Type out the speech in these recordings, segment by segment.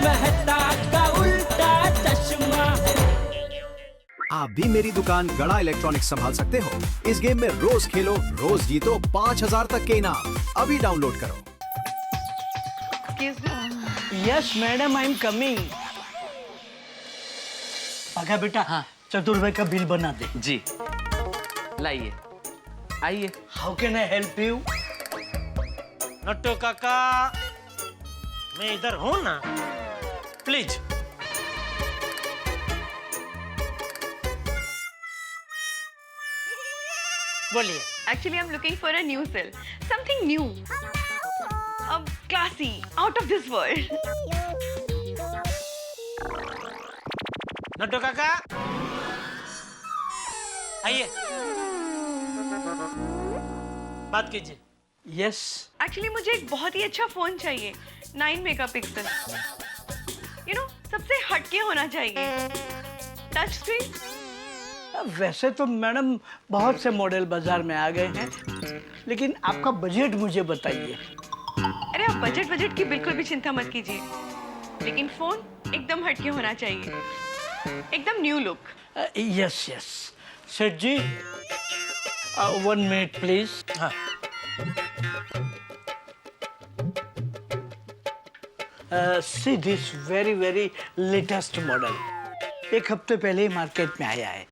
मेहता का उल्टा चश्मा। आप भी मेरी दुकान गड़ा इलेक्ट्रॉनिक्स संभाल सकते हो। इस गेम में रोज खेलो, रोज जीतो 5000 तक के इनाम। अभी डाउनलोड करो। Yes madam, I am coming. पगा बेटा, हाँ। ₹4 का बिल बना दे। जी लाइए, आइए। How can I help you? Nattu काका, मैं इधर हूँ ना, प्लीज। बोलिए। Actually, I'm looking for a new cell, something new, classy, out of this world. Nattu काका, आइए, बात कीजिए। यस। Actually, मुझे एक बहुत ही अच्छा फोन चाहिए, 9 मेगापिक्सल। सबसे हटके होना चाहिए। Touch screen. वैसे तो मैडम बहुत से मॉडल बाजार में आ गए हैं, लेकिन आपका बजट मुझे बताइए। अरे आप बजट की बिल्कुल भी चिंता मत कीजिए, लेकिन फोन एकदम हटके होना चाहिए, एकदम न्यू लुक। यस यस सेठ जी, 1 मिनट प्लीज। हाँ। See this very very latest model, 1 हफ्ते पहले ही मार्केट में आया है।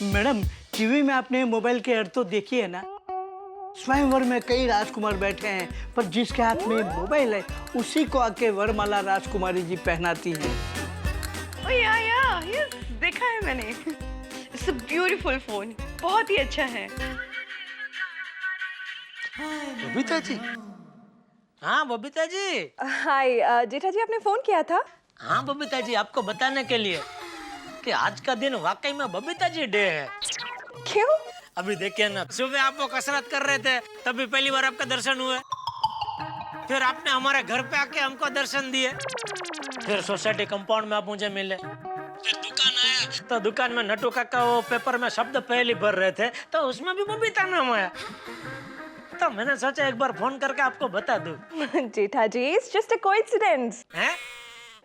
मैडम, टीवी में आपने मोबाइल के ऐड तो देखी है ना? स्वयंवर में कई राजकुमार बैठे हैं, पर जिसके हाथ में मोबाइल है उसी को आके वरमाला राजकुमारी जी पहनाती हैं। यस, देखा है मैंने। इट्स अ ब्यूटीफुल फोन, बहुत ही अच्छा है। बबीता जी। हाँ बबीता जी। हाय जेठा जी, आपने फोन किया था? हाँ बबीता जी, आपको बताने के लिए कि आज का दिन वाकई में बबीता जी डे है। क्यों? अभी देखिए ना, सुबह आप वो कसरत कर रहे थे, तभी पहली बार आपका दर्शन हुए। फिर आपने हमारे घर पे आके हमको दर्शन दिए। फिर सोसाइटी कंपाउंड में आप मुझे मिले। फिर दुकान आया तो दुकान में नट्टू काका वो पेपर में शब्द पहले भर रहे थे, तो उसमें भी बबीता नाम आया। तो मैंने सोचा एक बार फोन करके आपको बता दूं। जेठा जी, इट्स जस्ट अ कोइंसिडेंस। हैं?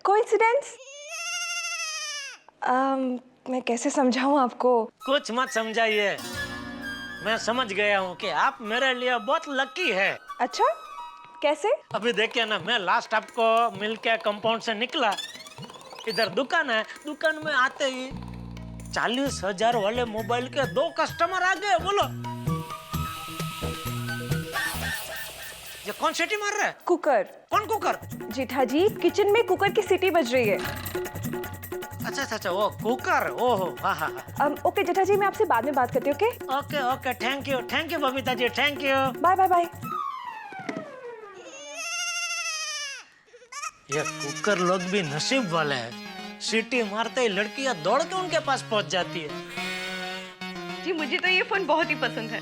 कोइंसिडेंस? मैं कैसे समझाऊं आपको? कुछ मत समझाइए, मैं समझ गया हूँ कि आप मेरे लिए बहुत लकी है। अच्छा, कैसे? अभी देखिए ना, मैं लास्ट आपको मिलके कंपाउंड से निकला, इधर दुकान है, दुकान में आते ही 40,000 वाले मोबाइल के 2 कस्टमर आ गए। बोलो, ये कौन सीटी मार रहा है? कुकर। कौन कुकर? जेठा जी, किचन में कुकर की सीटी बज रही है। अच्छा, वो कुकर। ओहो, हाँ। ओके जेठा जी, मैं आपसे बाद में बात करती हूँ। Okay, thank you Babita ji, thank you. Bye bye bye. ये कुकर लोग भी नसीब वाले हैं, सीटी मारते ही लड़कियां दौड़ के उनके पास पहुंच जाती है। जी मुझे तो ये फोन बहुत ही पसंद है,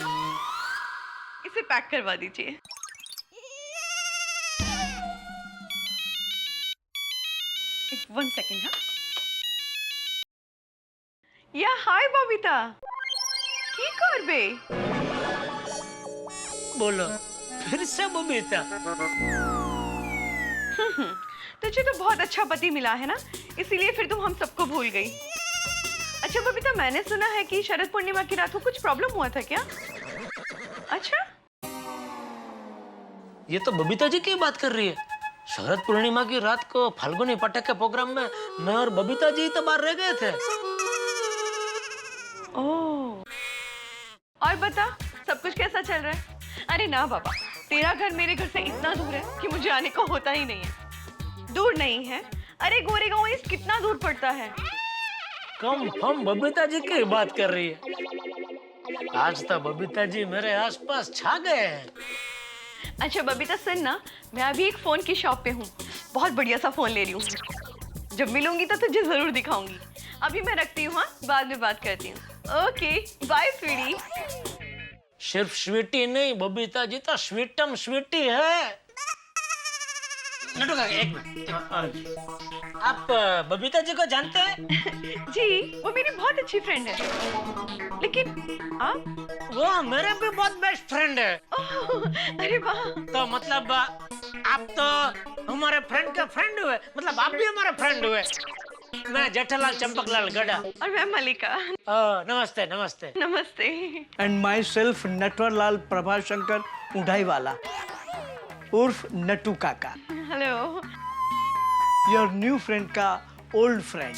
इसे पैक करवा दीजिए। One second, हाँ? या हाय बबीता, की करबे? बोलो, फिर से बबीता। तुझे तो बहुत अच्छा पति मिला है ना, इसीलिए फिर तुम हम सबको भूल गई। अच्छा बबीता, मैंने सुना है कि शरद पूर्णिमा की रात को कुछ प्रॉब्लम हुआ था क्या? अच्छा, ये तो बबीता जी की बात कर रही है। शरद पूर्णिमा की रात को फाल्गुनी पटक के प्रोग्राम में मैं और बबीता जी तो बाहर रह गए थे। ओह, और बता, सब कुछ कैसा चल रहा है? अरे ना बाबा, तेरा घर मेरे घर से इतना दूर है कि मुझे आने को होता ही नहीं है। दूर नहीं है, अरे गोरेगांव ईस्ट कितना दूर पड़ता है। कम हम बबीता जी की बात कर रही है। आज तो बबीता जी मेरे आसपास छा गए हैं। अच्छा बबीता सुन ना, मैं अभी एक फोन की शॉप पे हूँ, बहुत बढ़िया सा फोन ले रही हूँ। जब मिलूंगी तो तुझे जरूर दिखाऊंगी। अभी मैं रखती हूँ, हाँ, बाद में बात करती हूँ। Okay bye sweetie. सिर्फ स्वीटी नहीं, बबीता जी तो स्वीटम स्वीटी है। नटू काका एक मिनट, आप बबीता जी को जानते हैं? जी, वो मेरी बहुत अच्छी फ्रेंड है। लेकिन आप? वो मेरे भी बहुत बेस्ट फ्रेंड है। ओह, अरे वाह। तो मतलब आप तो हमारे फ्रेंड के फ्रेंड हुए, मतलब आप भी हमारे फ्रेंड हुए। मैं जेठालाल चंपकलाल गड़ा। और मैं मलिका। नमस्ते नमस्ते। नमस्ते। And myself Natwarlal Prabhashankar Udhaiwala उर्फ नटू काका, हेलो। योर न्यू फ्रेंड का ओल्ड फ्रेंड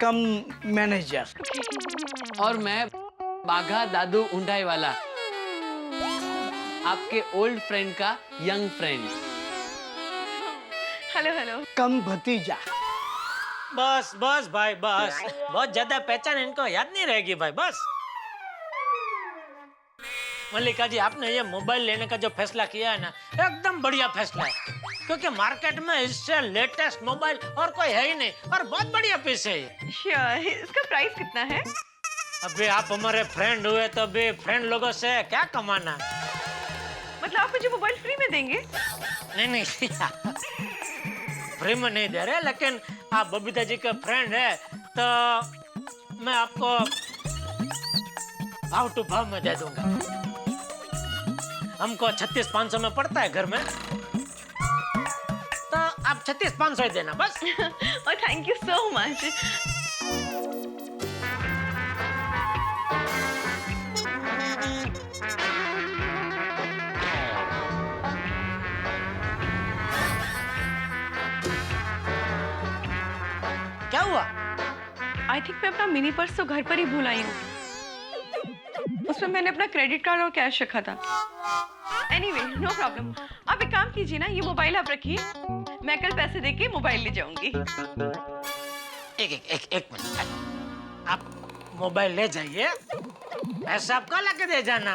कम मैनेजर। और मैं बाघा दादू उंडाई वाला, आपके ओल्ड फ्रेंड का young friend. Hello hello. Cum भतीजा। बस बस भाई बस, बहुत ज्यादा पहचान इनको याद नहीं रहेगी भाई, बस। मल्लिका जी, आपने ये मोबाइल लेने का जो फैसला किया है ना, एकदम बढ़िया फैसला है, क्योंकि मार्केट में इससे लेटेस्ट मोबाइल और कोई है ही नहीं, और बहुत बढ़िया पीस है ये। श्योर। इसका प्राइस कितना है? अभी आप हमारे फ्रेंड हुए तो अभी फ्रेंड लोगों से क्या कमाना? मतलब आप मुझे मोबाइल फ्री में देंगे? नहीं नहीं फ्री में नहीं दे रहे, लेकिन आप बबीता जी के फ्रेंड है तो मैं आपको भाव टू भाव में दे दूंगा। हमको 36,500 में पड़ता है घर में, तो आप 36,500 देना बस। और थैंक यू सो मच। क्या हुआ? आई थिंक मैं अपना मिनी पर्स तो घर पर ही भूल आई हूँ। उसमें मैंने अपना क्रेडिट कार्ड और कैश रखा था। Anyway, no problem. आप एक काम कीजिए ना, ये मोबाइल आप रखिए, मैं कल पैसे देके मोबाइल ले जाऊंगी। एक मिनट, आप मोबाइल ले जाइए, पैसा आपको लाके दे जाना।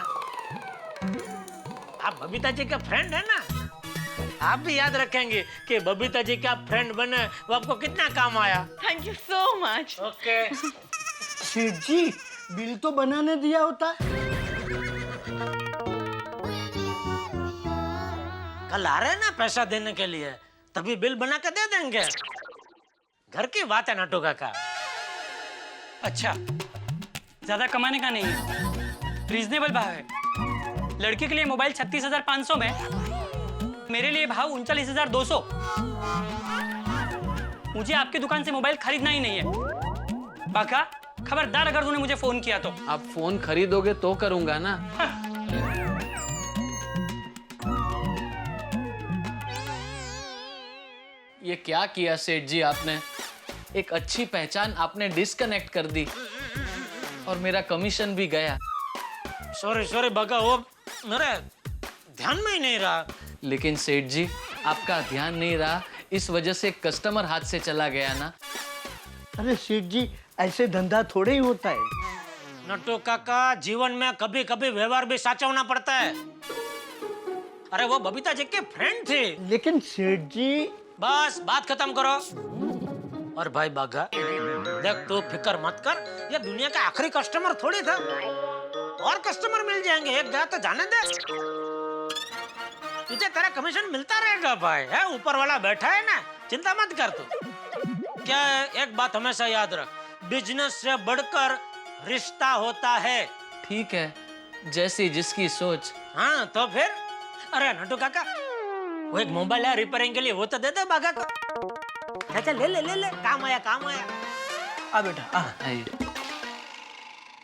आप बबीता जी के फ्रेंड है ना, आप भी याद रखेंगे कि बबीता जी का फ्रेंड बने, वो आपको कितना काम आया। Thank you so much. Okay. सेठ जी, बिल तो बनाने दिया होता। कल आ रहे हैं ना पैसा देने के लिए, तभी बिल बना के दे देंगे। घर की बात है नटू काका। अच्छा, ज्यादा कमाने का नहीं है, रीजनेबल भाव है। लड़के के लिए मोबाइल 36,500 में, मेरे लिए भाव 39,200। मुझे आपकी दुकान से मोबाइल खरीदना ही नहीं है। बाका, खबरदार अगर तूने मुझे फोन किया तो। आप फोन खरीदोगे तो करूंगा ना। ये क्या किया सेठ जी आपने? एक अच्छी पहचान आपने डिस्कनेक्ट कर दी और मेरा कमीशन भी गया। सॉरी बगा, वो मेरे ध्यान में ही नहीं रहा। लेकिन सेठ जी, आपका ध्यान नहीं रहा, इस वजह से कस्टमर हाथ से चला गया ना। अरे सेठ जी, ऐसे धंधा थोड़े ही होता है। नटू काका, जीवन में कभी कभी व्यवहार भी साचवना पड़ता है। अरे वो बबीता जी के फ्रेंड थे। लेकिन सेठ जी। बस बात खत्म करो। और भाई बाघा, देख तू फिक्र मत कर, ये दुनिया का आखिरी कस्टमर थोड़ी था, और कस्टमर मिल जाएंगे, एक गया तो जाने दे। तुझे तेरा कमीशन मिलता रहेगा भाई, है ऊपर वाला बैठा है ना, चिंता मत कर तू। क्या एक बात हमेशा याद रख, बिजनेस से बढ़कर रिश्ता होता है। ठीक है, जैसी जिसकी सोच। हाँ तो फिर। अरे नटू काका, वो एक मोबाइल है रिपेयरिंग के लिए, वो तो दे दे बाघा को। अच्छा ले ले ले ले, काम आया काम आया। आ बेटा आ। आइए।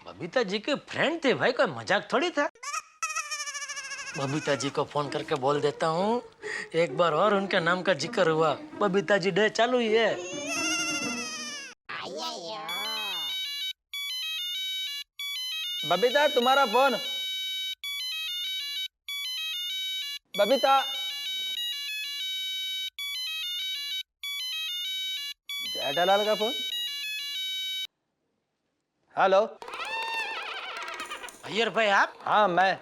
बबीता जी के फ्रेंड थे भाई, कोई मजाक थोड़ी था। बबीता जी को फोन करके बोल देता हूँ, एक बार और उनके नाम का जिक्र हुआ, बबीता जी डे चालू ही है। बबीता, तुम्हारा फोन। बबीता। जेठालाल का फोन। हेलो। अय्यर भाई आप? हाँ मैं।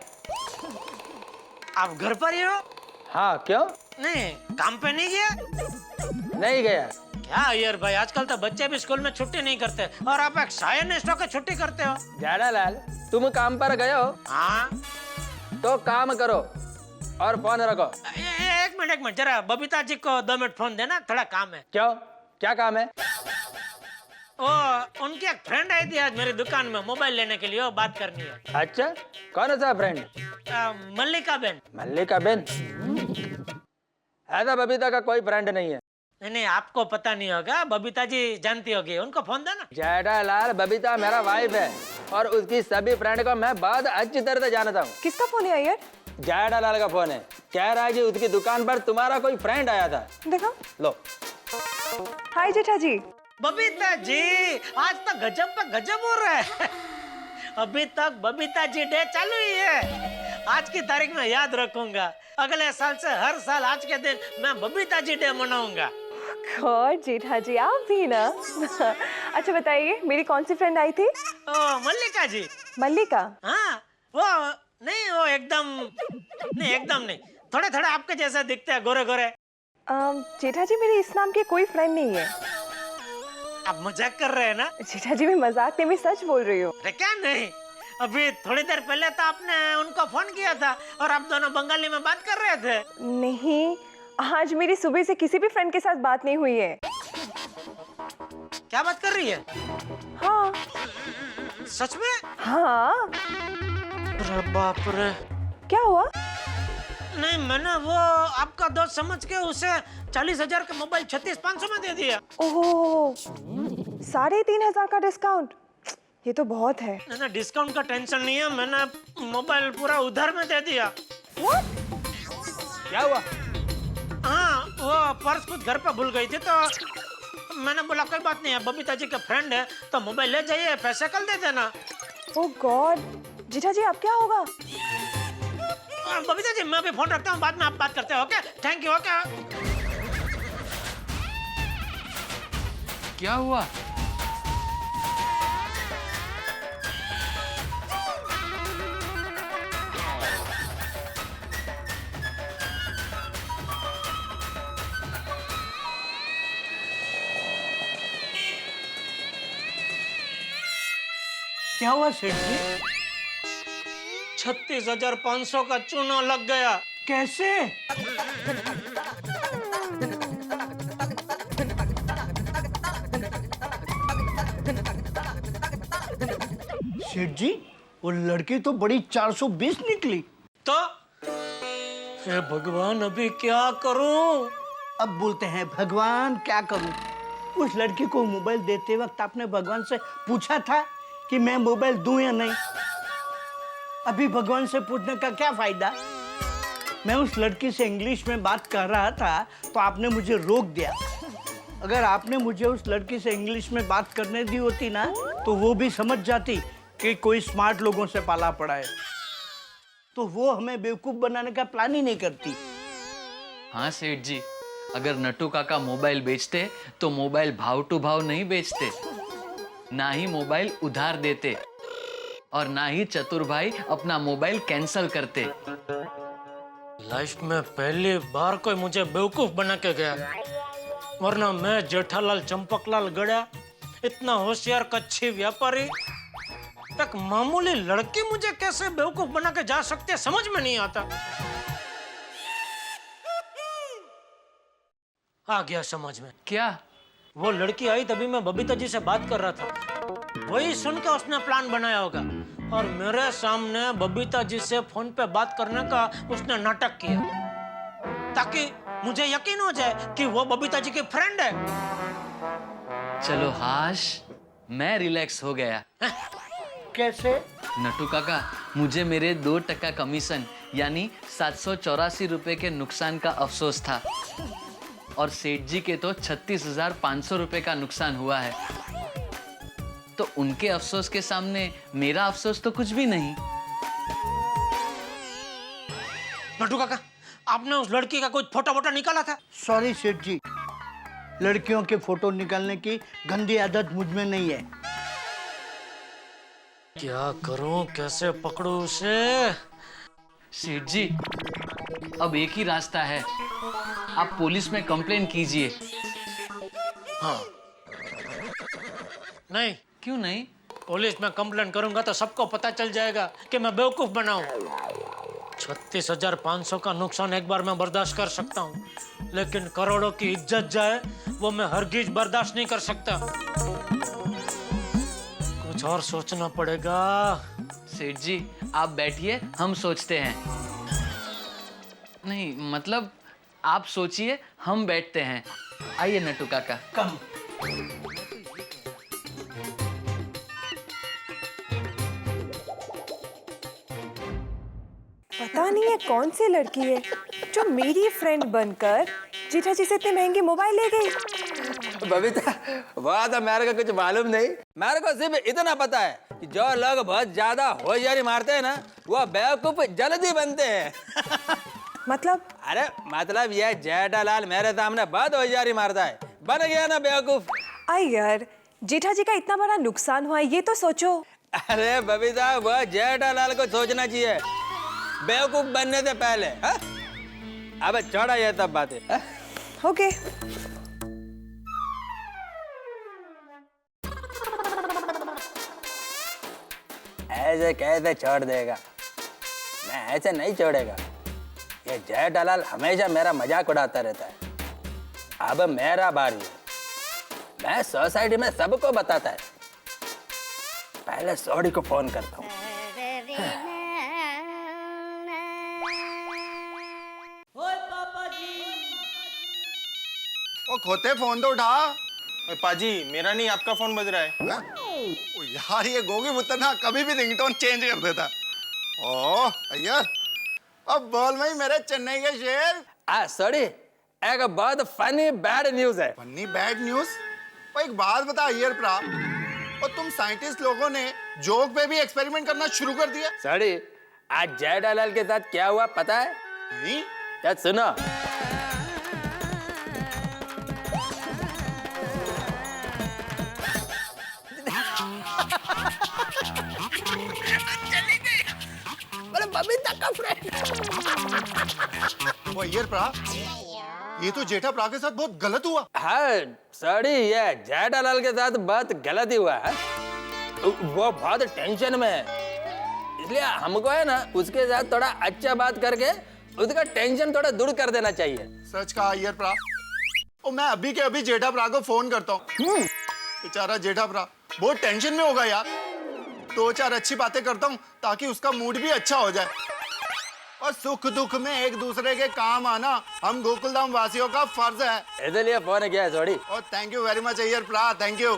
आप घर पर ही हो? हाँ क्यों? नहीं, काम पे नहीं गया? नहीं गया। क्या अय्यर भाई, आजकल तो बच्चे भी स्कूल में छुट्टी नहीं करते, और आप एक साइंस की छुट्टी करते हो। जेठालाल, तुम काम पर गए हो? हाँ। तो काम करो और फोन रखो। एक मिनट जरा बबीता जी को 2 मिनट फोन देना, थोड़ा काम है। क्यों, क्या काम है? वो उनकी एक फ्रेंड आई थी आज मेरी दुकान में मोबाइल लेने के लिए, वो बात करनी है। अच्छा, कौन सा फ्रेंड? मल्लिका बेन। मल्लिका बेन? ऐसा बबीता का कोई फ्रेंड नहीं है। नहीं, आपको पता नहीं होगा, बबीता जी जानती होगी, उनको फोन देना। जेठालाल, बबीता मेरा वाइफ है और उसकी सभी फ्रेंड को मैं बहुत अच्छी तरह से जानता हूँ। किसका फोन है अय्यर? जेठालाल का फोन है, कह रहा है कि उसकी दुकान पर तुम्हारा कोई फ्रेंड आया था। देखो। लो। हाय जेठा जी। बबीता जी, आज तो गजब पे गजब हो रहा है। अभी तक बबीता जी डे चालू ही है। आज की तारीख में याद रखूंगा, अगले साल से हर साल आज के दिन मैं बबीता जी डे मनाऊंगा। गॉड जेठा जी, आप भी ना। अच्छा बताइए, मेरी कौन सी फ्रेंड आई थी? ओ मल्लिका जी। मल्लिका? हाँ, वो नहीं, वो एकदम नहीं, थोड़े थोड़े आपके जैसा दिखते हैं, गोरे गोरे। जेठा जी, मेरे इस नाम के कोई फ्रेंड नहीं है। आप मजाक कर रहे हैं ना? जेठा जी, मैं मजाक नहीं, मैं सच बोल रही हूँ। अरे क्या नहीं, अभी थोड़ी देर पहले तो आपने उनको फोन किया था और आप दोनों बंगाली में बात कर रहे थे। नहीं, आज मेरी सुबह से किसी भी फ्रेंड के साथ बात नहीं हुई है। क्या बात कर रही है? हाँ। सच में? हाँ। अरे बाप रे। क्या हुआ? नहीं, मैंने वो आपका दोस्त समझ के उसे 40,000 का मोबाइल 36,500 में दे दिया। ओह, 3,500 का डिस्काउंट, ये तो बहुत है। ना डिस्काउंट का टेंशन नहीं है, मैंने मोबाइल पूरा उधार में दे दिया। What? क्या हुआ? हाँ, वो पर्स खुद घर पे भूल गई थी, तो मैंने बोला कोई बात नहीं है, बबीता जी का फ्रेंड है तो मोबाइल ले जाइए, पैसे कल दे देना। ओह गॉड, जीजा जी अब क्या होगा? बबीता जी, मैं भी फोन रखता हूँ, बाद में आप बात करते हो। Okay, thank you. ओके। क्या हुआ? क्या हुआ सेठ जी? 36,500 का चूना लग गया। कैसे? सेठ जी, वो लड़की तो बड़ी 420 निकली। तो हे भगवान, अभी क्या करूं? अब बोलते हैं भगवान क्या करूं? उस लड़की को मोबाइल देते वक्त आपने भगवान से पूछा था कि मैं मोबाइल दूं या नहीं? अभी भगवान से पूछने का क्या फायदा? मैं उस लड़की से इंग्लिश में बात कर रहा था तो आपने मुझे रोक दिया। अगर आपने मुझे उस लड़की से इंग्लिश में बात करने दी होती ना, तो वो भी समझ जाती कि कोई स्मार्ट लोगों से पाला पड़ा है, तो वो हमें बेवकूफ बनाने का प्लान ही नहीं करती। हाँ सेठ जी, अगर नट्टू काका मोबाइल बेचते तो मोबाइल भाव टू भाव नहीं बेचते, ना ही मोबाइल उधार देते और ना ही चतुर भाई अपना मोबाइल कैंसल करते। लाइफ में पहली बार कोई मुझे बेवकूफ बना के गया, वरना मैं जेठालाल चंपकलाल गड़ा, इतना होशियार कच्ची व्यापारी, एक मामूली लड़की मुझे कैसे बेवकूफ बना के जा सकती है, समझ में नहीं आता। आ गया समझ में। क्या? वो लड़की आई तभी मैं बबीता जी से बात कर रहा था, वही सुन के उसने प्लान बनाया होगा और मेरे सामने बबीता जी से फोन पे बात करने का उसने नाटक किया, ताकि मुझे यकीन हो जाए कि वो बबीता जी की फ्रेंड है। चलो हाश, मैं रिलैक्स हो गया। कैसे? नट्टू काका, मुझे मेरे 2% कमीशन यानी 784 रुपए के नुकसान का अफसोस था और सेठ जी के तो 36,500 रुपए का नुकसान हुआ है, तो उनके अफसोस के सामने मेरा अफसोस तो कुछ भी नहीं। नट्टू काका, आपने उस लड़की का कुछ फोटो वोटो निकाला था? सॉरी सेठ जी, लड़कियों के फोटो निकालने की गंदी आदत मुझ में नहीं है। क्या करूं, कैसे पकड़ूं उसे? सेठ जी, अब एक ही रास्ता है, आप पुलिस में कंप्लेन कीजिए। हाँ। नहीं। क्यों नहीं? पुलिस में कंप्लेन करूंगा तो सबको पता चल जाएगा कि मैं बेवकूफ बना हूं। 36,500 का नुकसान एक बार मैं बर्दाश्त कर सकता हूँ, लेकिन करोड़ों की इज्जत जाए वो मैं हरगिज बर्दाश्त नहीं कर सकता। कुछ और सोचना पड़ेगा। सेठ जी आप बैठिए, हम सोचते हैं। नहीं मतलब आप सोचिए, हम बैठते हैं। आइए नट्टू काका। कम पता नहीं है कौन सी लड़की है जो मेरी फ्रेंड बनकर जेठा जी से इतने महंगे मोबाइल ले गई। बबीता, वह तो मेरे को कुछ मालूम नहीं। मेरे को सिर्फ इतना पता है कि जो लोग बहुत ज्यादा होशियारी मारते हैं ना, वो बेवकूफ जल्दी बनते हैं। मतलब अरे मतलब ये जेठालाल मेरे सामने बहुत होशियारी मारता है, बन गया ना बेवकूफ। आई यार, जेठा जी का इतना बड़ा नुकसान हुआ है, ये तो सोचो। अरे बबीता, वह जेठालाल को सोचना चाहिए बेवकूफ बनने से पहले। हा? अब छोड़ा ये सब बातें। हा? ओके ऐसे कैसे छोड़ देगा? मैं ऐसे नहीं छोड़ेगा। ये जेठालाल हमेशा मेरा मजाक उड़ाता रहता है। अब मेरा बारी है। मैं सोसाइटी में सबको बताता है। पहले सौड़ी को फोन करता हूँ। ओ खोते, फोन तो उठा। पाजी, मेरा नहीं आपका फोन बज रहा है। ओ यार, ये गोगी पुत्र ना कभी भी रिंगटोन चेंज कर देता। ओ यार, अब बोल भाई मेरे चेन्नई के शेर। सॉरी, एक बहुत फनी बैड न्यूज है। Funny bad news? ओ एक बात बता यार प्रा, और तुम साइंटिस्ट लोगों ने जोक पे भी एक्सपेरिमेंट करना शुरू कर दिया? सॉरी, आज जेठालाल के साथ क्या हुआ पता है? नहीं। क्या सुनो। बबीता का फ्रेंड। ओ यार प्रा, ये तो जेठा प्रा के साथ बहुत गलत हुआ। हाँ सॉरी, ये जेठालाल के साथ बहुत गलत ही हुआ है। वो बहुत टेंशन में है, इसलिए हमको है ना उसके साथ थोड़ा अच्छा बात करके उसका टेंशन थोड़ा दूर कर देना चाहिए। सच कहा यार प्रा। ओ मैं अभी के अभी जेठा प्रा को फोन करता हूँ। बेचारा जेठा प्रा बहुत टेंशन में होगा यार। दो चार अच्छी बातें करता हूँ ताकि उसका मूड भी अच्छा हो जाए। और सुख दुख में एक दूसरे के काम आना हम गोकुलधाम वासियों का फर्ज है। इसलिए फोन किया है सॉरी। और थैंक यू वेरी मच यार प्रा, थैंक यू।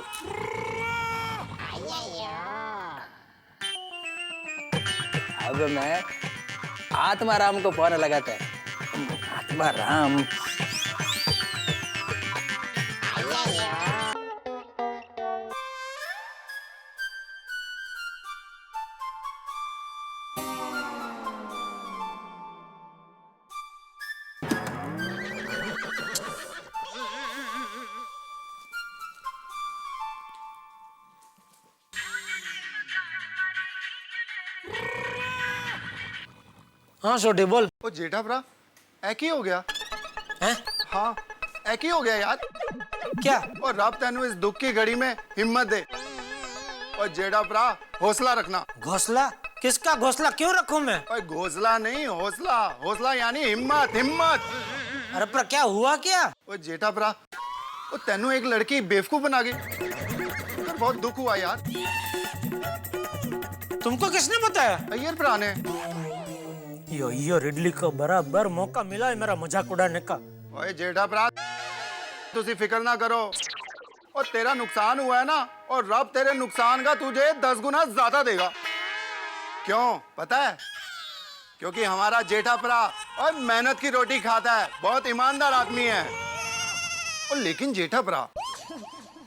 अब मैं आत्माराम को फोन लगाता है। आत्माराम, हाँ छोटे बोल। ओ जेठा प्रा, एक ही हो गया। हैं? हाँ, एक ही हो गया यार। क्या? और रब तेनू इस दुख की घड़ी में हिम्मत दे। और जेठा प्रा, हौसला रखना। घोंसला? किसका घोंसला क्यों रखूं मैं? और घोंसला नहीं, हौसला। हौसला यानी हिम्मत, हिम्मत। अरे पर क्या हुआ क्या? ओ जेठा प्रा, ओ तेनू एक लड़की बेवकूफ बना गई। तो बहुत दुख हुआ यार। तुमको किसने बताया? अय्यर प्रा ने। यो रिडली को बराबर मौका मिला है मेरा मजाक उड़ाने का। ओए जेठा प्रा, तुसी फिक्र ना करो। और तेरा नुकसान हुआ है ना, और रब तेरे नुकसान का तुझे 10 गुना ज्यादा देगा। क्यों पता है? क्योंकि हमारा जेठा प्रा और मेहनत की रोटी खाता है, बहुत ईमानदार आदमी है। और लेकिन जेठा प्रा,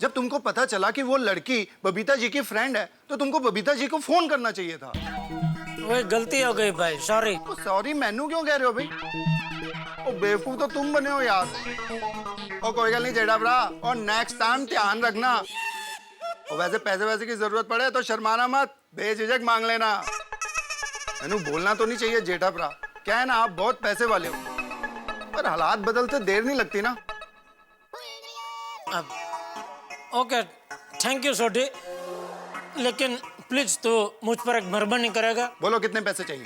जब तुमको पता चला कि वो लड़की बबीता जी की फ्रेंड है, तो तुमको बबीता जी को फोन करना चाहिए था। वो गलती हो गई भाई, सॉरी। तो सॉरी मैनू क्यों कह रहे हो भाई? ओ बेवकूफ तो तुम बने हो यार। और कोई गल नहीं जेठा प्रा, और नेक्स्ट टाइम ध्यान रखना। और वैसे पैसे वैसे की जरूरत पड़े तो शर्माना मत, बेझिझक मांग लेना। मैनू बोलना तो नहीं चाहिए जेठा प्रा, क्या है ना आप बहुत पैसे वाले हो, पर हालात बदलते देर नहीं लगती ना। ओके, थैंक यू छोटी, लेकिन प्लीज तो मुझ पर एक मेहरबानी करेगा। बोलो कितने पैसे चाहिए?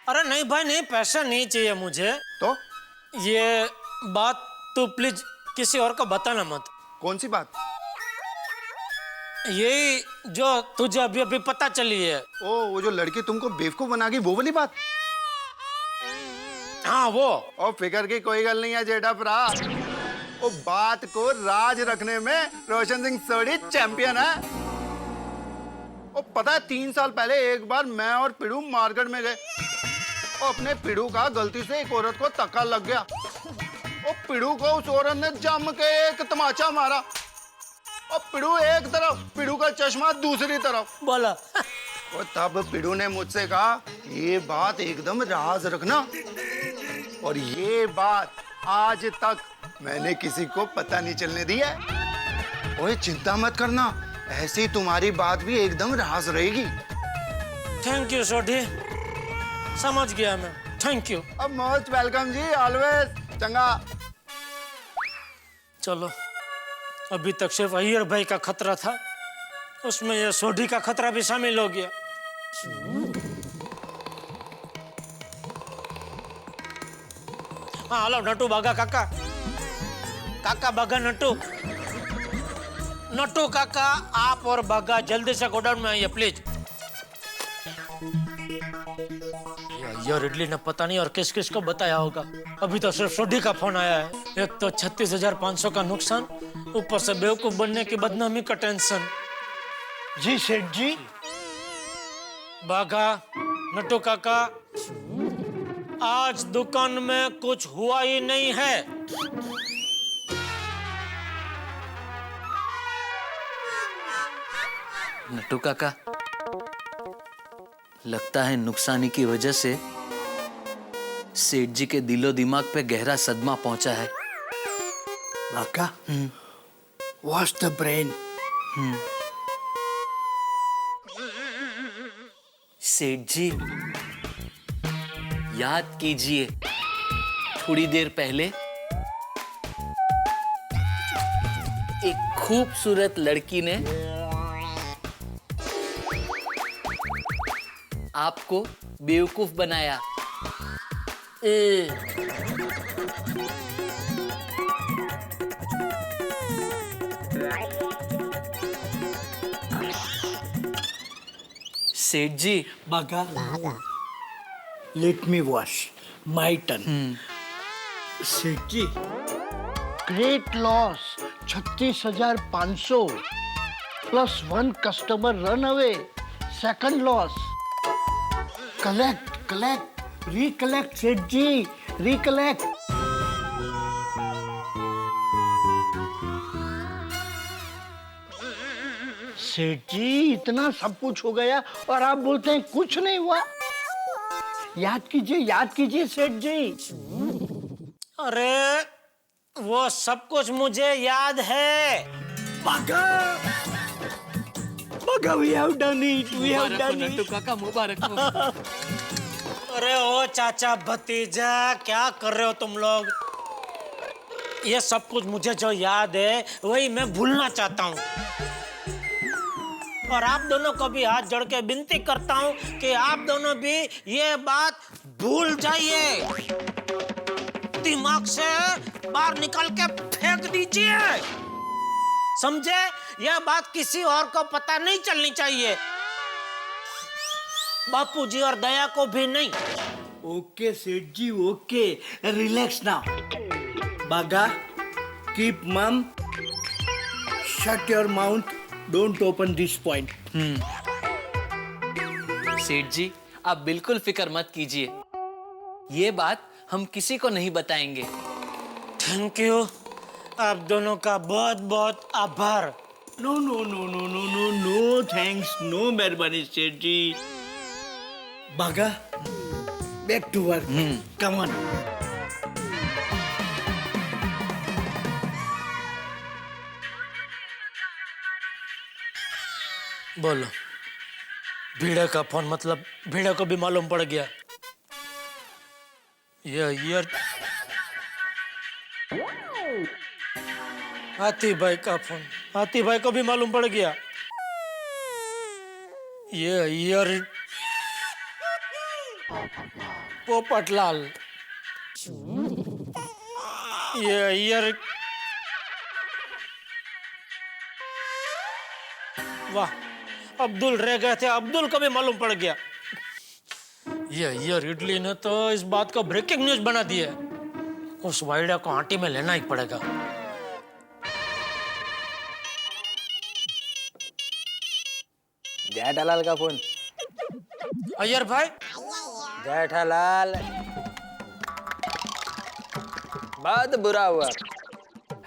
अरे नहीं भाई नहीं, पैसा नहीं चाहिए मुझे। तो ये बात तू प्लीज किसी और को बताना मत। कौन सी बात? यही जो तुझे अभी अभी पता चली है। ओ, वो जो लड़की तुमको बेवकूफ बना गई, वो वाली बात? हाँ वो। और फिकर की कोई गल नहीं है जेठा भरा। वो बात को राज रखने में रोशन सिंह सोढ़ी चैंपियन है। वो पता है 3 साल पहले एक बार मैं और पिड़ू मार्केट में गए और अपने पिड़ू का गलती से एक औरत को धक्का लग गया। और पिड़ू को उस औरत ने जम के एक तमाचा मारा और पिड़ू एक तरफ, पिड़ू का चश्मा दूसरी तरफ। बोला। और तब पिड़ू ने मुझसे कहा ये बात एकदम राज रखना, और ये बात आज तक मैंने किसी को पता नहीं चलने दी है। ओए चिंता मत करना, ऐसी तुम्हारी बात भी एकदम राज रहेगी। थैंक यू सोढ़ी, समझ गया मैं। Thank you. अब मोस्ट वेलकम जी, ऑलवेज। चंगा। चलो, अभी तक सिर्फ अय्यर भाई का खतरा था, उसमें ये सोढ़ी का खतरा भी शामिल हो गया। हाँ हेलो नटू बागा काका, काका बागा नटू, नटू काका आप और बागा जल्दी से गोडाउन में आइए प्लीज। यार इडली ने पता नहीं और किस किस को बताया होगा। अभी तो सिर्फ सोढ़ी का फोन आया है। एक तो 36,500 का नुकसान, ऊपर से बेवकूफ बनने की बदनामी का टेंशन। जी सेठ जी। बागा नटू काका, आज दुकान में कुछ हुआ ही नहीं है। नट्टू काका, लगता है नुकसानी की वजह से सेठ जी के दिलो दिमाग पे गहरा सदमा पहुंचा है। बाका, वॉश द ब्रेन। सेठ जी याद कीजिए, थोड़ी देर पहले एक खूबसूरत लड़की ने आपको बेवकूफ बनाया। सेठ जी। बाका, let me wash my turn. सेठ जी, great loss 36,500 plus 1 customer run away, second loss. Collect recollect सेठ जी, रिकलेक्ट। सेठ जी इतना सब कुछ हो गया और आप बोलते हैं कुछ नहीं हुआ। याद कीजिए सेठ जी। अरे वो सब कुछ मुझे याद है। बागा, we have done it, we have done it। Nattu काका मुबारक हो। अरे ओ चाचा भतीजा, क्या कर रहे हो तुम लोग? ये सब कुछ मुझे जो याद है वही मैं भूलना चाहता हूँ, और आप दोनों को भी हाथ जोड़ के विनती करता हूँ कि आप दोनों भी ये बात भूल जाइए, दिमाग से बाहर निकाल के फेंक दीजिए, समझे? यह बात किसी और को पता नहीं चलनी चाहिए, बापूजी और दया को भी नहीं। ओके सेठ जी, ओके, रिलैक्स नाउ। बागा, कीप मम, shut your mouth, don't open this point. सेठ जी आप बिल्कुल फिक्र मत कीजिए, ये बात हम किसी को नहीं बताएंगे। थैंक यू, आप दोनों का बहुत बहुत आभार। No no no no no no no thanks, no मेहरबानी Seth ji. Bagha, back to work, come on. बोलो, भीड़े का फोन, मतलब भीड़े को भी मालूम पड़ गया? ये हाथी भाई का फोन, हाथी भाई को भी मालूम पड़ गया? ये पोपटलाल, ये अय्यर, वाह, अब्दुल रह गए थे, अब्दुल को भी मालूम पड़ गया। ये अय्यर इडली ने तो इस बात को ब्रेकिंग न्यूज बना दिया है। उस वाइडा को आंटी में लेना ही पड़ेगा। जेठालाल का फोन। अय्यर भाई, जेठालाल, बहुत बुरा हुआ।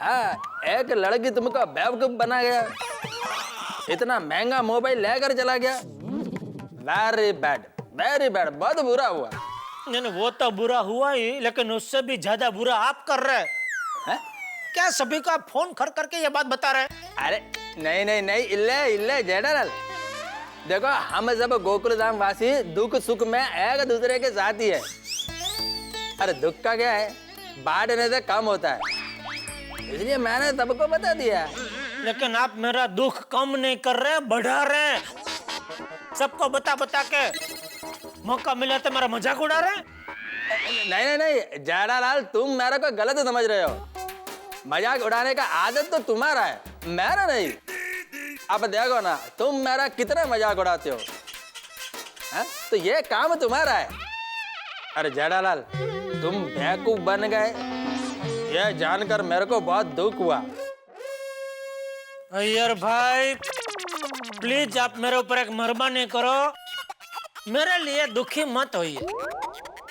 हाँ, एक लड़की तुमको बेवकूफ बना गया, इतना महंगा मोबाइल लेकर चला गया। वेरी बैड, वेरी बैड, बहुत बुरा हुआ। नहीं, वो तो बुरा हुआ ही, लेकिन उससे भी ज्यादा बुरा आप कर रहे हैं। क्या सभी को आप फोन कर करके ये बात बता रहे हैं? अरे नहीं नहीं नहीं, इल्ले इल्ले जेठालाल, देखो हम सब गोकुलधाम वासी दुख सुख में एक दूसरे के साथ ही है। अरे दुख का क्या है, बांटने से कम होता है, इसलिए मैंने सबको बता दिया। लेकिन आप मेरा दुख कम नहीं कर रहे, बढ़ा रहे हैं। सबको बता बता के मौका मिला तो मेरा मजाक उड़ा रहे हैं। नहीं नहीं नहीं जेठालाल, तुम मेरे को गलत समझ रहे हो। मजाक उड़ाने का आदत तो तुम्हारा है, मेरा नहीं। अब देखो ना, तुम मेरा कितना मजाक उड़ाते हो, है? तो ये काम तुम्हारा है। अरे जेठालाल, तुम बेवकूफ बन गए, ये जानकर मेरे को बहुत दुख हुआ। अय्यर भाई, प्लीज आप मेरे ऊपर एक मेहरबानी करो, मेरे लिए दुखी मत होइए,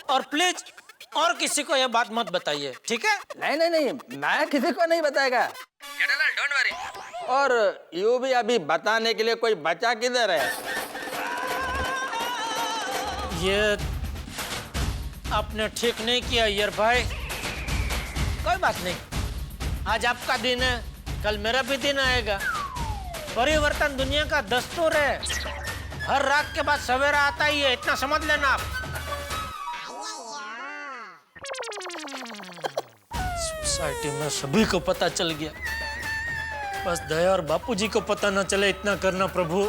और प्लीज और किसी को ये बात मत बताइए, ठीक है? नहीं नहीं नहीं, मैं किसी को नहीं बताएगा, डोंट वरी। और यू भी अभी बताने के लिए कोई बचा किधर है? ये आपने ठीक नहीं किया अय्यर भाई। कोई बात नहीं, आज आपका दिन है, कल मेरा भी दिन आएगा। परिवर्तन दुनिया का दस्तूर है, हर रात के बाद सवेरा आता ही है, इतना समझ लेना आप। सोसाइटी में सभी को पता चल गया, बस दया और बापूजी को पता न चले, इतना करना प्रभु।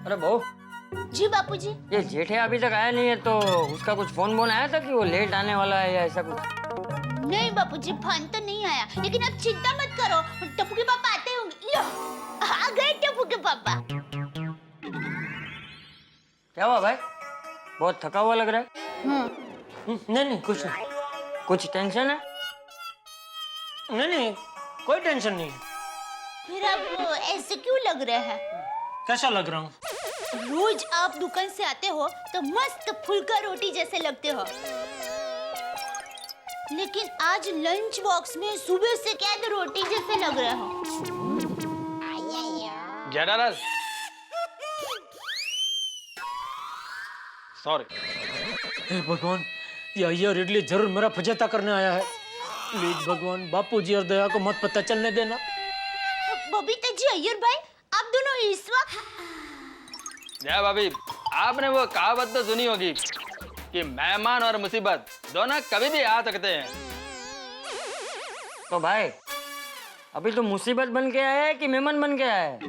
अरे बहू जी बापूजी। ये जेठे अभी तक आया नहीं है, तो उसका कुछ फोन बोन आया था कि वो लेट आने वाला है या ऐसा कुछ? नहीं बापूजी, फोन तो नहीं आया, लेकिन आप चिंता मत करो, टप्पू के पापा आते होंगे। लो, आ गए टप्पू के पापा। क्या हुआ भाई, बहुत थका हुआ लग रहा है? नहीं नहीं, कुछ नहीं। कुछ टेंशन है? नहीं नहीं, कोई टेंशन नहीं। फिर आप ऐसे क्यों लग रहे हैं? कैसा लग रहा हूँ? रोज आप दुकान से आते हो तो मस्त फुल्का रोटी जैसे लगते हो, लेकिन आज लंच बॉक्स में सुबह से कैद रोटी जैसे लग रहे हो। जेठालाल, सॉरी। हे भगवान, ये अय्यर इडली जरूर मेरा फजेता करने आया है। प्लीज भगवान, बापूजी और दया को मत पता चलने देना। बबीता जी, अय्यर भाई, आप दोनों इस वक्त? जय भाभी, आपने वो कहावत तो सुनी होगी कि मेहमान और मुसीबत दोनों कभी भी आ सकते हैं। तो भाई अभी तो मुसीबत बन के आया है कि मेहमान बन के आया है?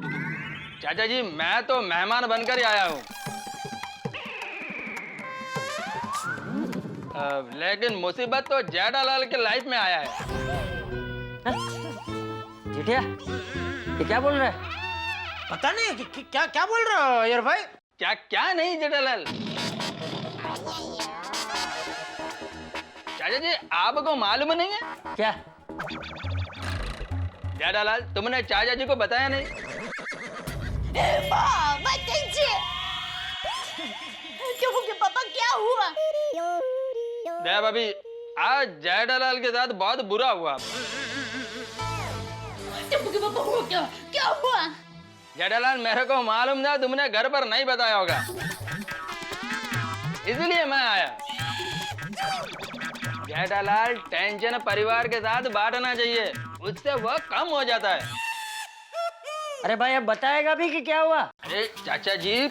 चाचा जी, मैं तो मेहमान बनकर ही आया हूँ, लेकिन मुसीबत तो जेठालाल के लाइफ में आया है। जेठिया, ये क्या बोल रहा है? पता नहीं कि क्या क्या बोल रहे हो अय्यर भाई? क्या क्या नहीं जेठालाल, चाचा जी आपको मालूम नहीं है क्या? जेठालाल, तुमने चाचा जी को बताया नहीं? पापा क्या हुआ? दया भाभी, आज जेठालाल के साथ बहुत बुरा हुआ। पापा हुआ क्या? क्या हुआ? जेठालाल, मेरे को मालूम था तुमने घर पर नहीं बताया होगा, इसलिए मैं आया। जेठालाल, टेंशन परिवार के साथ बांटना चाहिए, उससे वह कम हो जाता है। अरे भाई, अब बताएगा भी कि क्या हुआ? अरे चाचा जी,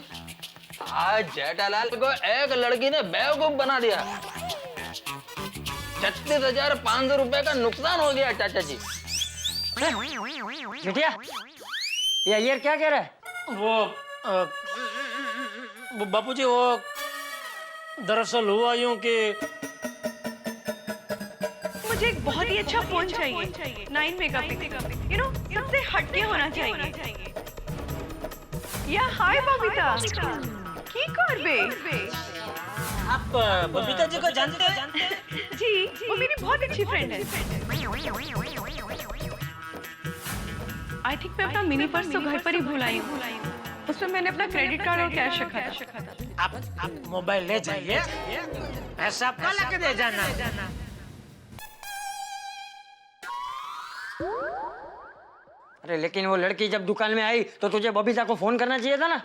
आज जेठालाल को एक लड़की ने बेवकूफ बना दिया। 36,500 रुपए का नुकसान हो गया चाचा जी। जेठिया, ये अय्यर क्या कह रहा है? वो बापूजी, वो दरअसल हुआ यूं कि मुझे एक बहुत ही अच्छा फोन चाहिए 9 मेगापिक्सल, यू नो, सबसे हटके होना चाहिए। या हाय बबीता, की करबे? आप बबीता जी को जानते हैं? जी, वो मेरी बहुत अच्छी फ्रेंड है। आई थिंक मैं अपना मिनी पर्स तो घर पर ही भूल आई हूँ। उसमें मैंने अपना क्रेडिट कार्ड और कैश रखा था। आप मोबाइल ले जाइए, पैसा आपका लाके दे जाना। अरे लेकिन वो लड़की जब दुकान में आई तो तुझे बबीता को फोन करना चाहिए था ना।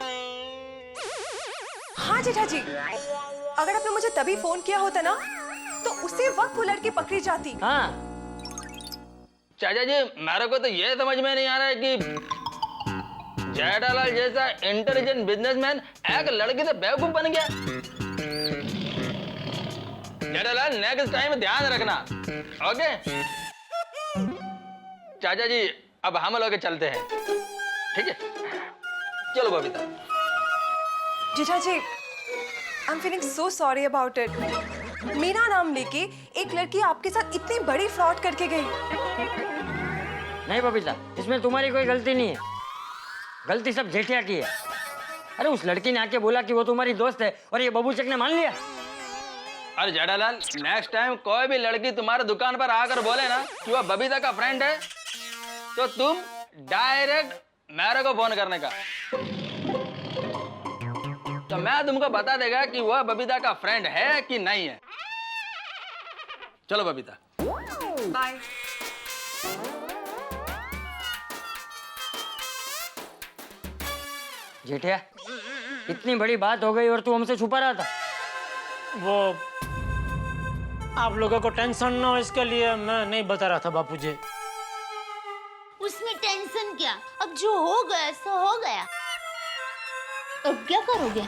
हाँ जेठा जी, अगर आपने मुझे तभी फोन किया होता ना तो उसी वक्त वो लड़की पकड़ी जाती। हाँ चाचा जी, मेरे को तो ये समझ में नहीं आ रहा है कि जेठालाल जैसा इंटेलिजेंट बिजनेसमैन एक लड़की से बेवकूफ बन गया। जेठालाल, नेक्स्ट टाइम ध्यान रखना, ओके? चाचा जी, अब हम लोग चलते हैं, ठीक है? चलो Babita. Jetha ji, I am feeling so sorry about it. मेरा नाम लेके एक लड़की आपके साथ इतनी बड़ी फ्रॉड करके गई। नहीं बबीता, इसमें तुम्हारी कोई गलती नहीं है, गलती सब जेठिया की है। अरे उस लड़की ने आके बोला कि वो तुम्हारी दोस्त है और ये बबूचक ने मान लिया। अरे जेठालाल, नेक्स्ट टाइम कोई भी लड़की तुम्हारे दुकान पर आकर बोले ना कि वो बबीता का फ्रेंड है तो तुम डायरेक्ट मेरे को फोन करने का, तो मैं तुमको बता देगा कि वह बबीता का फ्रेंड है कि नहीं है। चलो बबीता, बाय। जेठिया, इतनी बड़ी बात हो गई और तू हमसे छुपा रहा था। वो आप लोगों को टेंशन ना हो इसके लिए मैं नहीं बता रहा था बापूजी। उसमें टेंशन क्या, अब जो हो गया सो हो गया। अब क्या करोगे?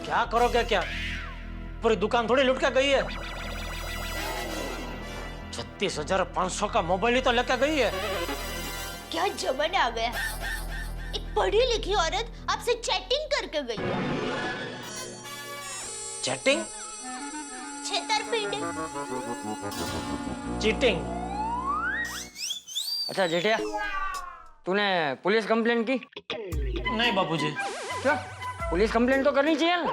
क्या करोगे क्या? पूरी दुकान थोड़ी लुट के गई है। 36,500 का मोबाइल ही तो लेके गई है। क्या जमाना आ गया, एक पढ़ी लिखी औरत आपसे चैटिंग करके गई। चैटिंग? छेतरपिंडी, चीटिंग। अच्छा जेठिया, तूने पुलिस कंप्लेंट की? नहीं बापूजी। क्यों? पुलिस कंप्लेंट तो करनी चाहिए ना।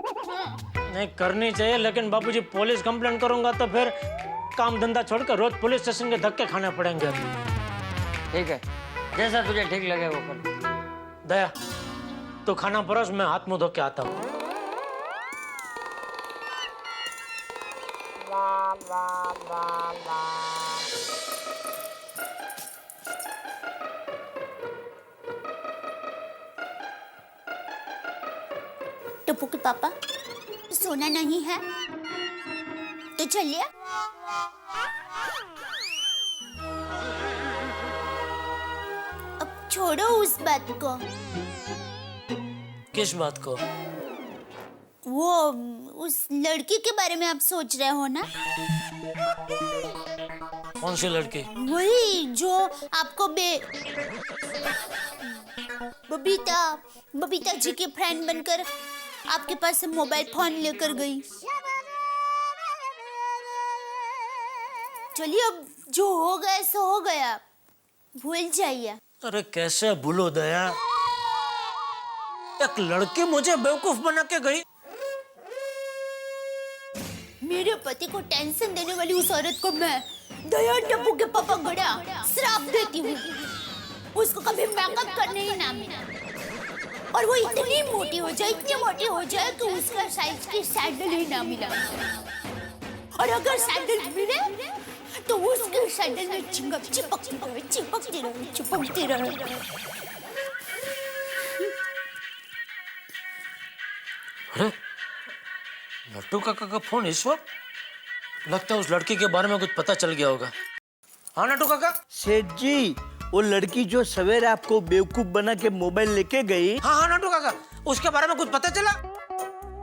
नहीं करनी चाहिए, लेकिन बापूजी पुलिस कंप्लेंट करूंगा तो फिर काम धंधा छोड़कर रोज पुलिस स्टेशन के धक्के खाने पड़ेंगे। ठीक है, जैसा तुझे ठीक लगे वो कर। दया, तू खाना परोस, मैं हाथ मुंह धो के आता हूँ। टप्पू के पापा, सोना नहीं है तो चलिए। अब छोड़ो उस बात को। किस बात को? वो उस लड़की के बारे में आप सोच रहे हो ना? कौन सी लड़की? वही जो आपको बबीता जी के फ्रेंड बनकर आपके पास से मोबाइल फोन लेकर गई। चलिए, अब जो हो गया सो हो गया, भूल जाइए। अरे कैसे भूलो दया, एक लड़की मुझे बेवकूफ बना के गई। मेरे पति को टेंशन देने वाली उस औरत को मैं दया टप्पू के पापा गड़ा श्राप देती हूँ। उसको कभी मेकअप करने ही ना मिला, और वो इतनी मोटी हो जाए कि उसका साइज की सैंडल ही ना मिला। और अगर सैंडल मिले तो उसके सैंडल में चिंगम चिपकती रहे। अरे लट्टू काका का फोन इस वक्त? लगता है उस लड़की के बारे में कुछ पता चल गया होगा। हाँ नट्टू काका। सेठ जी, वो लड़की जो सवेरे आपको बेवकूफ बना के मोबाइल लेके गई। हाँ नट्टू काका, उसके बारे में कुछ पता चला?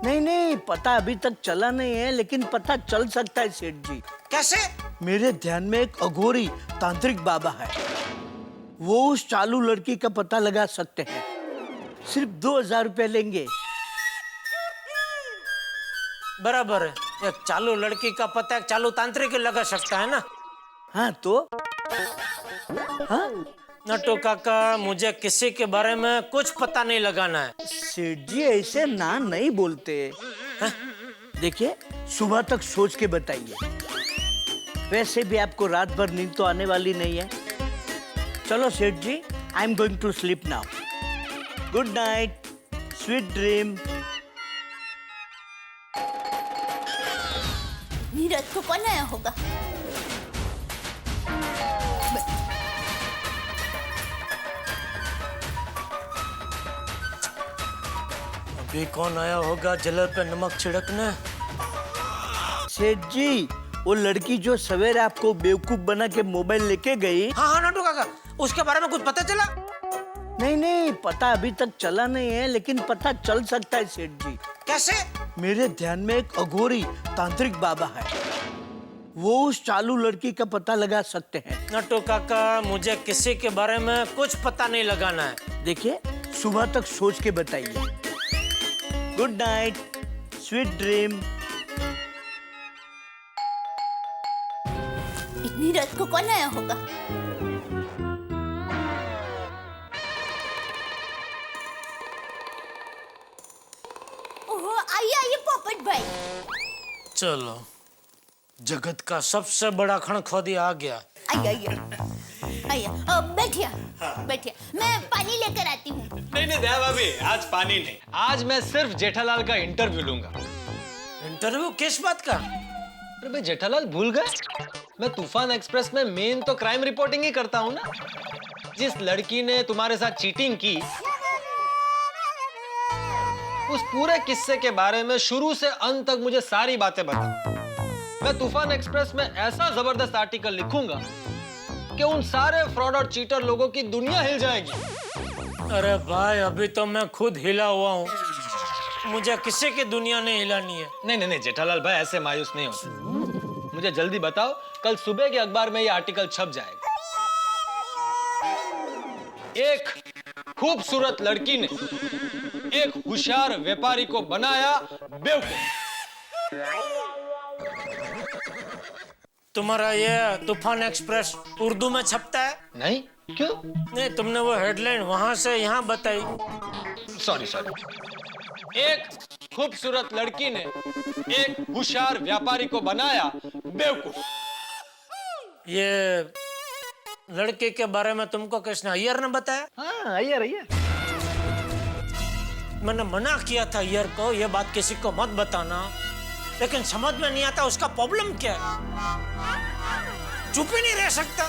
नहीं, पता अभी तक चला नहीं है, लेकिन पता चल सकता है सेठ जी। कैसे? मेरे ध्यान में एक अघोरी तांत्रिक बाबा है। वो उस चालू लड़की का पता लगा सकते हैं। सिर्फ 2000 रुपए लेंगे। बराबर है, एक चालू लड़की का पता एक चालू तांत्रिक लगा सकता है ना। हाँ तो हाँ नटू काका, मुझे किसी के बारे में कुछ पता नहीं लगाना है। सेठ जी ऐसे ना नहीं बोलते। देखिए, सुबह तक सोच के बताइए। वैसे भी आपको रात भर नींद तो आने वाली नहीं है। चलो सेठ जी, I am going to sleep now. Good night, sweet dream. Neeraj को कौन आया होगा? अभी कौन आया होगा जलर पे नमक छिड़कने? सेठ जी, वो लड़की जो सवेरे आपको बेवकूफ बना के मोबाइल लेके गई। हाँ हाँ नटू काका, उसके बारे में कुछ पता चला? नहीं नहीं, पता अभी तक चला नहीं है, लेकिन पता चल सकता है सेठ जी। कैसे? मेरे ध्यान में एक अघोरी तांत्रिक बाबा है, वो उस चालू लड़की का पता लगा सकते हैं। नटू काका, मुझे किसी के बारे में कुछ पता नहीं लगाना है। देखिए, सुबह तक सोच के बताइए। Good night, sweet dream. इतनी रात को कौन आया होगा? ओहो, आइए आइए पोपट भाई। चलो, जगत का सबसे बड़ा खणखोदी आ गया। आइए आइए आइए, बैठिए बैठिए, मैं पानी लेकर आती हूँ। नहीं नहीं दया भाभी, आज पानी नहीं, आज मैं सिर्फ जेठालाल का इंटरव्यू लूंगा। इंटरव्यू किस बात का? अरे भाई जेठालाल भूल गए, मैं तूफान एक्सप्रेस में मेन तो क्राइम रिपोर्टिंग ही करता हूँ ना। जिस लड़की ने तुम्हारे साथ चीटिंग की, उस पूरे किस्से के बारे में शुरू से अंत तक मुझे सारी बातें बता। मैं तूफान एक्सप्रेस में ऐसा जबरदस्त आर्टिकल लिखूंगा कि उन सारे फ्रॉड और चीटर लोगों की दुनिया हिल जाएगी। अरे भाई, अभी तो मैं खुद हिला हुआ हूँ, मुझे किसी की दुनिया नहीं हिलानी है। नहीं नहीं नहीं जेठालाल भाई, ऐसे मायूस नहीं होते। मुझे जल्दी बताओ, कल सुबह के अखबार में ये आर्टिकल छप जाएगा। एक खूबसूरत लड़की ने एक होशियार व्यापारी को बनाया बेवकूफ। तुम्हारा ये तूफान एक्सप्रेस उर्दू में छपता है? नहीं, क्यों? नहीं, तुमने वो हेडलाइन वहां से यहाँ बताई। Sorry sorry. एक खूबसूरत लड़की ने एक होशियार व्यापारी को बनाया बेवकूफ। ये लड़के के बारे में तुमको किसने, अय्यर ने बताया? हाँ, अय्यर अय्यर। मैंने मना किया था अय्यर को, ये बात किसी को मत बताना, लेकिन समझ में नहीं आता उसका प्रॉब्लम क्या है। चुप ही नहीं रह सकता,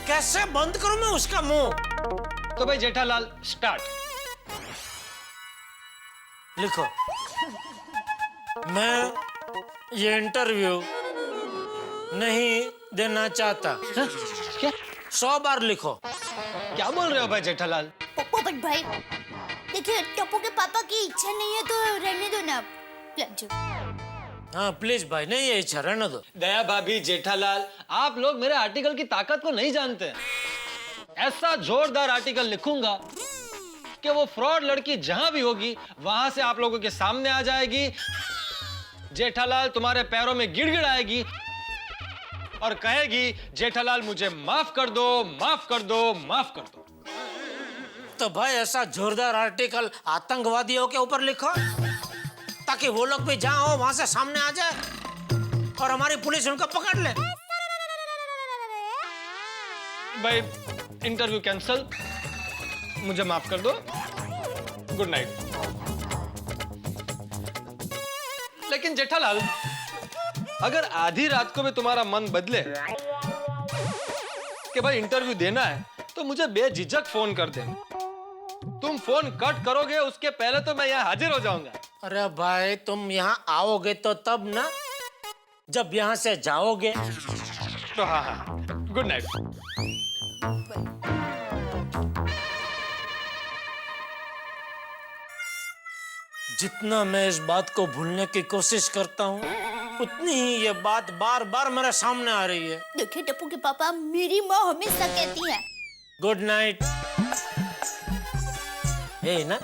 कैसे बंद करूं मैं उसका मुंह? तो भाई जेठालाल स्टार्ट। लिखो, मैं ये इंटरव्यू नहीं देना चाहता। क्या? 100 बार लिखो। क्या बोल रहे हो भाई जेठालाल? पोपट भाई, देखिए, टप्पू के पापा की इच्छा नहीं है तो रहने दो ना प्लीज। हाँ प्लीज भाई, नहीं ये इच्छा, रहने दो। दया भाभी, जेठालाल, आप लोग मेरे आर्टिकल की ताकत को नहीं जानते। ऐसा जोरदार आर्टिकल लिखूंगा कि वो फ्रॉड लड़की जहां भी होगी वहां से आप लोगों के सामने आ जाएगी। जेठालाल तुम्हारे पैरों में गिड़गिड़ाएगी और कहेगी, जेठालाल मुझे माफ कर दो, माफ कर दो, माफ कर दो। तो भाई ऐसा जोरदार आर्टिकल आतंकवादियों के ऊपर लिखो, ताकि वो लोग भी जहां हो वहां से सामने आ जाए और हमारी पुलिस उनको पकड़ ले। भाई इंटरव्यू कैंसल, मुझे माफ कर दो, गुड नाइट। लेकिन जेठालाल, अगर आधी रात को भी तुम्हारा मन बदले कि भाई इंटरव्यू देना है, तो मुझे बेझिझक फोन कर देना। तुम फोन कट करोगे उसके पहले तो मैं यहाँ हाजिर हो जाऊंगा। अरे भाई, तुम यहाँ आओगे तो तब ना, जब यहाँ से जाओगे। तो हाँ हाँ, गुड नाइट। जितना मैं इस बात को भूलने की कोशिश करता हूँ, उतनी ही ये बात बार बार मेरे सामने आ रही है। देखिए टप्पू के पापा, मेरी माँ हमेशा कहती है गुड नाइट। ये ना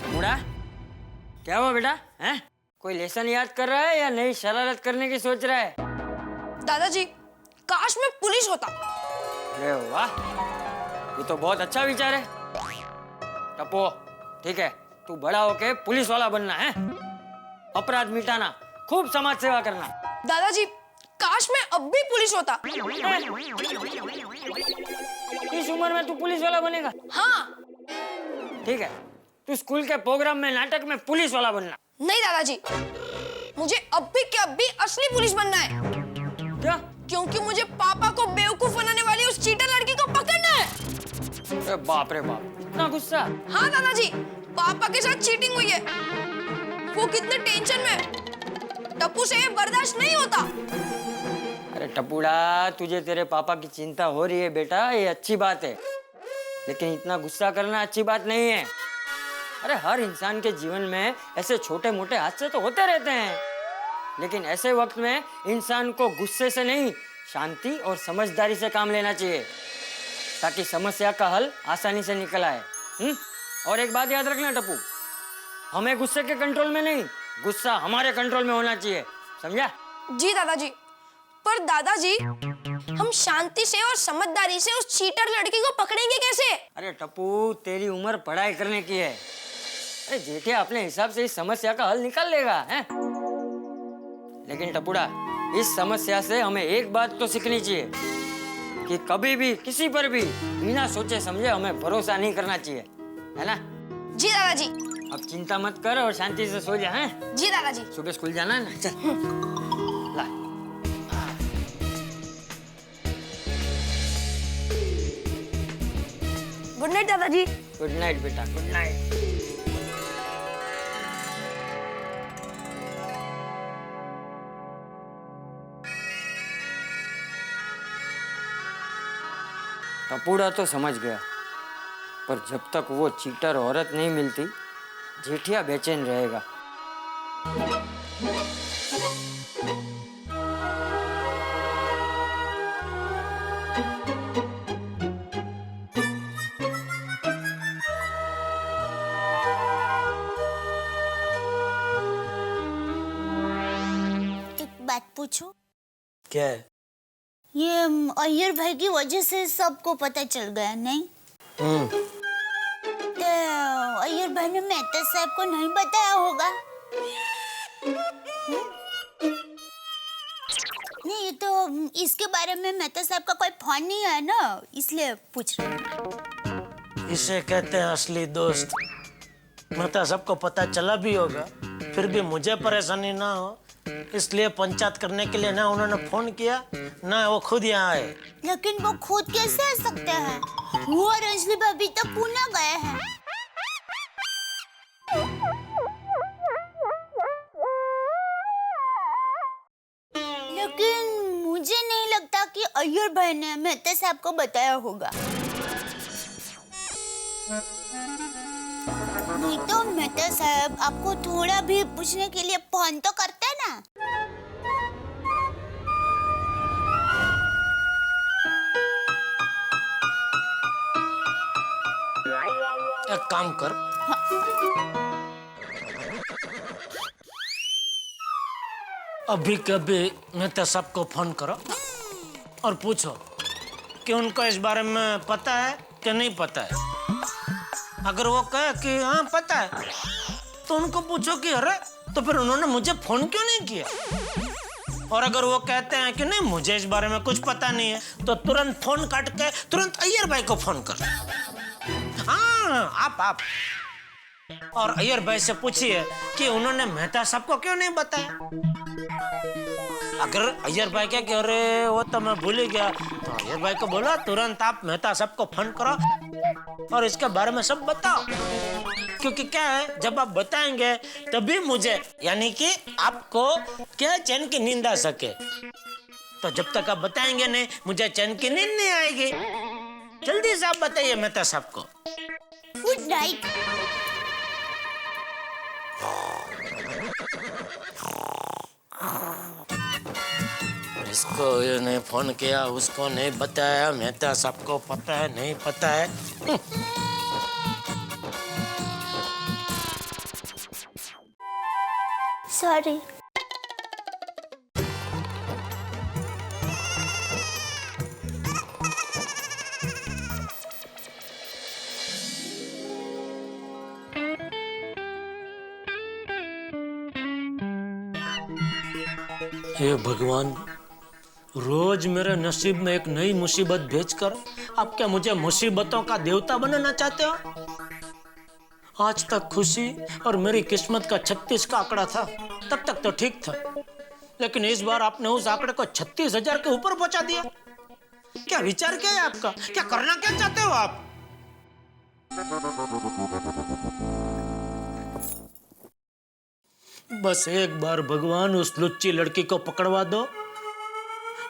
मुड़ा, क्या हुआ बेटा? हैं? कोई लेसन याद कर रहा है या नई शरारत करने की सोच रहा है? दादाजी, काश मैं पुलिस होता। अरे वाह, ये तो बहुत अच्छा विचार है। टप्पू, ठीक है, तू बड़ा होके पुलिस वाला बनना है, अपराध मिटाना, खूब समाज सेवा करना। दादाजी, काश मैं अब भी पुलिस होता। इस उम्र में तू पुलिस वाला बनेगा? हाँ। ठीक है, तू स्कूल के प्रोग्राम में, नाटक में पुलिस वाला बनना। नहीं दादाजी, मुझे अब भी के अब भी असली पुलिस बनना है। क्या? क्योंकि मुझे पापा को बेवकूफ बनाने वाली उस चीटर लड़की को पकड़ना है। अरे बाप रे बाप, इतना गुस्सा? हाँ दादाजी, पापा के साथ चीटिंग हुई है। वो कितने टेंशन में, टप्पू से ये बर्दाश्त नहीं होता। अरे टप्पूड़ा, तुझे तेरे पापा की चिंता हो रही है बेटा, ये अच्छी बात है, लेकिन इतना गुस्सा करना अच्छी बात नहीं है। अरे हर इंसान के जीवन में ऐसे छोटे मोटे हादसे तो होते रहते हैं, लेकिन ऐसे वक्त में इंसान को गुस्से से नहीं, शांति और समझदारी से काम लेना चाहिए, ताकि समस्या का हल आसानी से निकल आए। और एक बात याद रखना टप्पू, हमें गुस्से के कंट्रोल में नहीं, गुस्सा हमारे कंट्रोल में होना चाहिए, समझा? जी दादाजी। पर दादाजी, हम शांति से और समझदारी से उस चीटर लड़की को पकड़ेंगे कैसे? अरे टप्पू, तेरी उम्र पढ़ाई करने की है। अरे जेठिया अपने हिसाब से इस समस्या का हल निकाल लेगा, हैं? लेकिन टप्पूड़ा, इस समस्या से हमें एक बात तो सीखनी चाहिए कि कभी भी किसी पर भी बिना सोचे समझे हमें भरोसा नहीं करना चाहिए, है ना? जी दादाजी। अब चिंता मत कर और शांति से सो जा, हैं? जी दादाजी। सुबह स्कूल जाना है ना, चल। ला। गुड नाइट दादाजी। गुड नाइट बेटा, गुड नाइट। टप्पूड़ा तो समझ गया, पर जब तक वो चीटर औरत नहीं मिलती, जेठिया बेचैन रहेगा। एक बात पूछूं? क्या है? ये अय्यर भाई की वजह से सबको पता चल गया, नहीं? तो अय्यर भाई ने मेहता साहब को नहीं बताया होगा? नहीं, ये तो इसके बारे में मेहता साहब का कोई फोन नहीं है ना, इसलिए पूछ रही हूँ। इसे कहते हैं असली दोस्त। मतलब सबको पता चला भी होगा, फिर भी मुझे परेशानी ना हो, इसलिए पंचायत करने के लिए ना उन्होंने फोन किया, ना वो खुद यहाँ आए। लेकिन वो खुद कैसे आ सकते हैं? वो और अंजलि भाभी तो पुणे गए हैं। लेकिन मुझे नहीं लगता कि अय्यर भाई ने मेहता साहब को बताया होगा। नहीं तो मेहता साहब आपको थोड़ा भी पूछने के लिए फोन तो करते ना। एक काम कर, अभी कभी मेहता साहब को फोन करो और पूछो कि उनको इस बारे में पता है कि नहीं पता है। अगर वो कहे कि हाँ पता है, तो उनको पूछो कि अरे तो फिर उन्होंने मुझे फोन क्यों नहीं किया। और अगर वो कहते हैं कि नहीं मुझे इस बारे में कुछ पता नहीं है, तो तुरंत फोन काट के तुरंत अय्यर भाई को फोन कर। हाँ आप और अय्यर भाई से पूछिए कि उन्होंने मेहता साहब को क्यों नहीं बताया। अगर अय्यर भाई क्या कह रहे वो तो मैं भूल ही गया, तो अय्यर भाई को बोलो तुरंत आप मेहता साहब को फोन करो और इसके बारे में सब बताओ। क्योंकि क्या है, जब आप बताएंगे तभी मुझे यानी कि आपको क्या चैन की नींद आ सके। तो जब तक आप बताएंगे नहीं, मुझे चैन की नींद नहीं आएगी। जल्दी से आप बताइए मेहता साहब को। Good night. इसको ने फोन किया, उसको नहीं बताया, मेहता साहब को पता है नहीं पता है। सॉरी। हे भगवान, रोज मेरे नसीब में एक नई मुसीबत भेजकर आप क्या मुझे मुसीबतों का देवता बनाना चाहते हो? आज तक खुशी और मेरी किस्मत का 36 का आंकड़ा था, तब तक तो ठीक था, लेकिन इस बार आपने उस आंकड़े को 36,000 के ऊपर पहुंचा दिया। क्या विचार क्या है आपका? क्या करना क्या चाहते हो आप? बस एक बार भगवान उस लुच्ची लड़की को पकड़वा दो,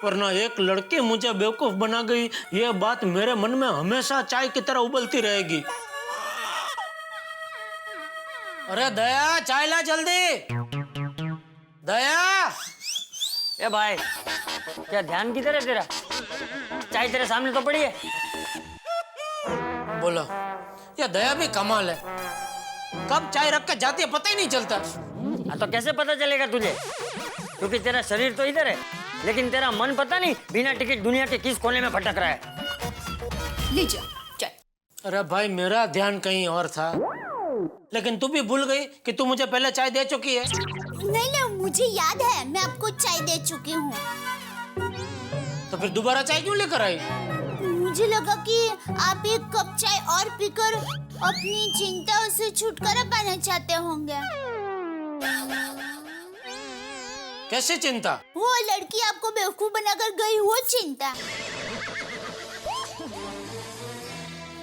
वरना एक लड़की मुझे बेवकूफ बना गई, यह बात मेरे मन में हमेशा चाय की तरह उबलती रहेगी। अरे दया, चाय ला जल्दी। दया। ए भाई, क्या ध्यान किधर है तेरा? चाय तेरे सामने तो पड़ी है। बोलो, ये दया भी कमाल है, कब चाय रख के जाती है पता ही नहीं चलता। हाँ तो कैसे पता चलेगा तुझे? क्योंकि तेरा शरीर तो इधर है, लेकिन तेरा मन पता नहीं बिना टिकट दुनिया के किस कोने में भटक रहा है। ले जाओ चाय। अरे भाई, मेरा ध्यान कहीं और था, लेकिन तू भी भूल गई कि तू मुझे पहले चाय दे चुकी है। नहीं नहीं, मुझे याद है, मैं आपको चाय दे चुकी हूँ। तो फिर दोबारा चाय क्यों लेकर आई? मुझे लगा कि आप एक कप चाय और पीकर अपनी चिंताओं से छुटकारा पाना चाहते होंगे। कैसी चिंता? वो लड़की आपको बेवकूफ बनाकर गई, वो चिंता।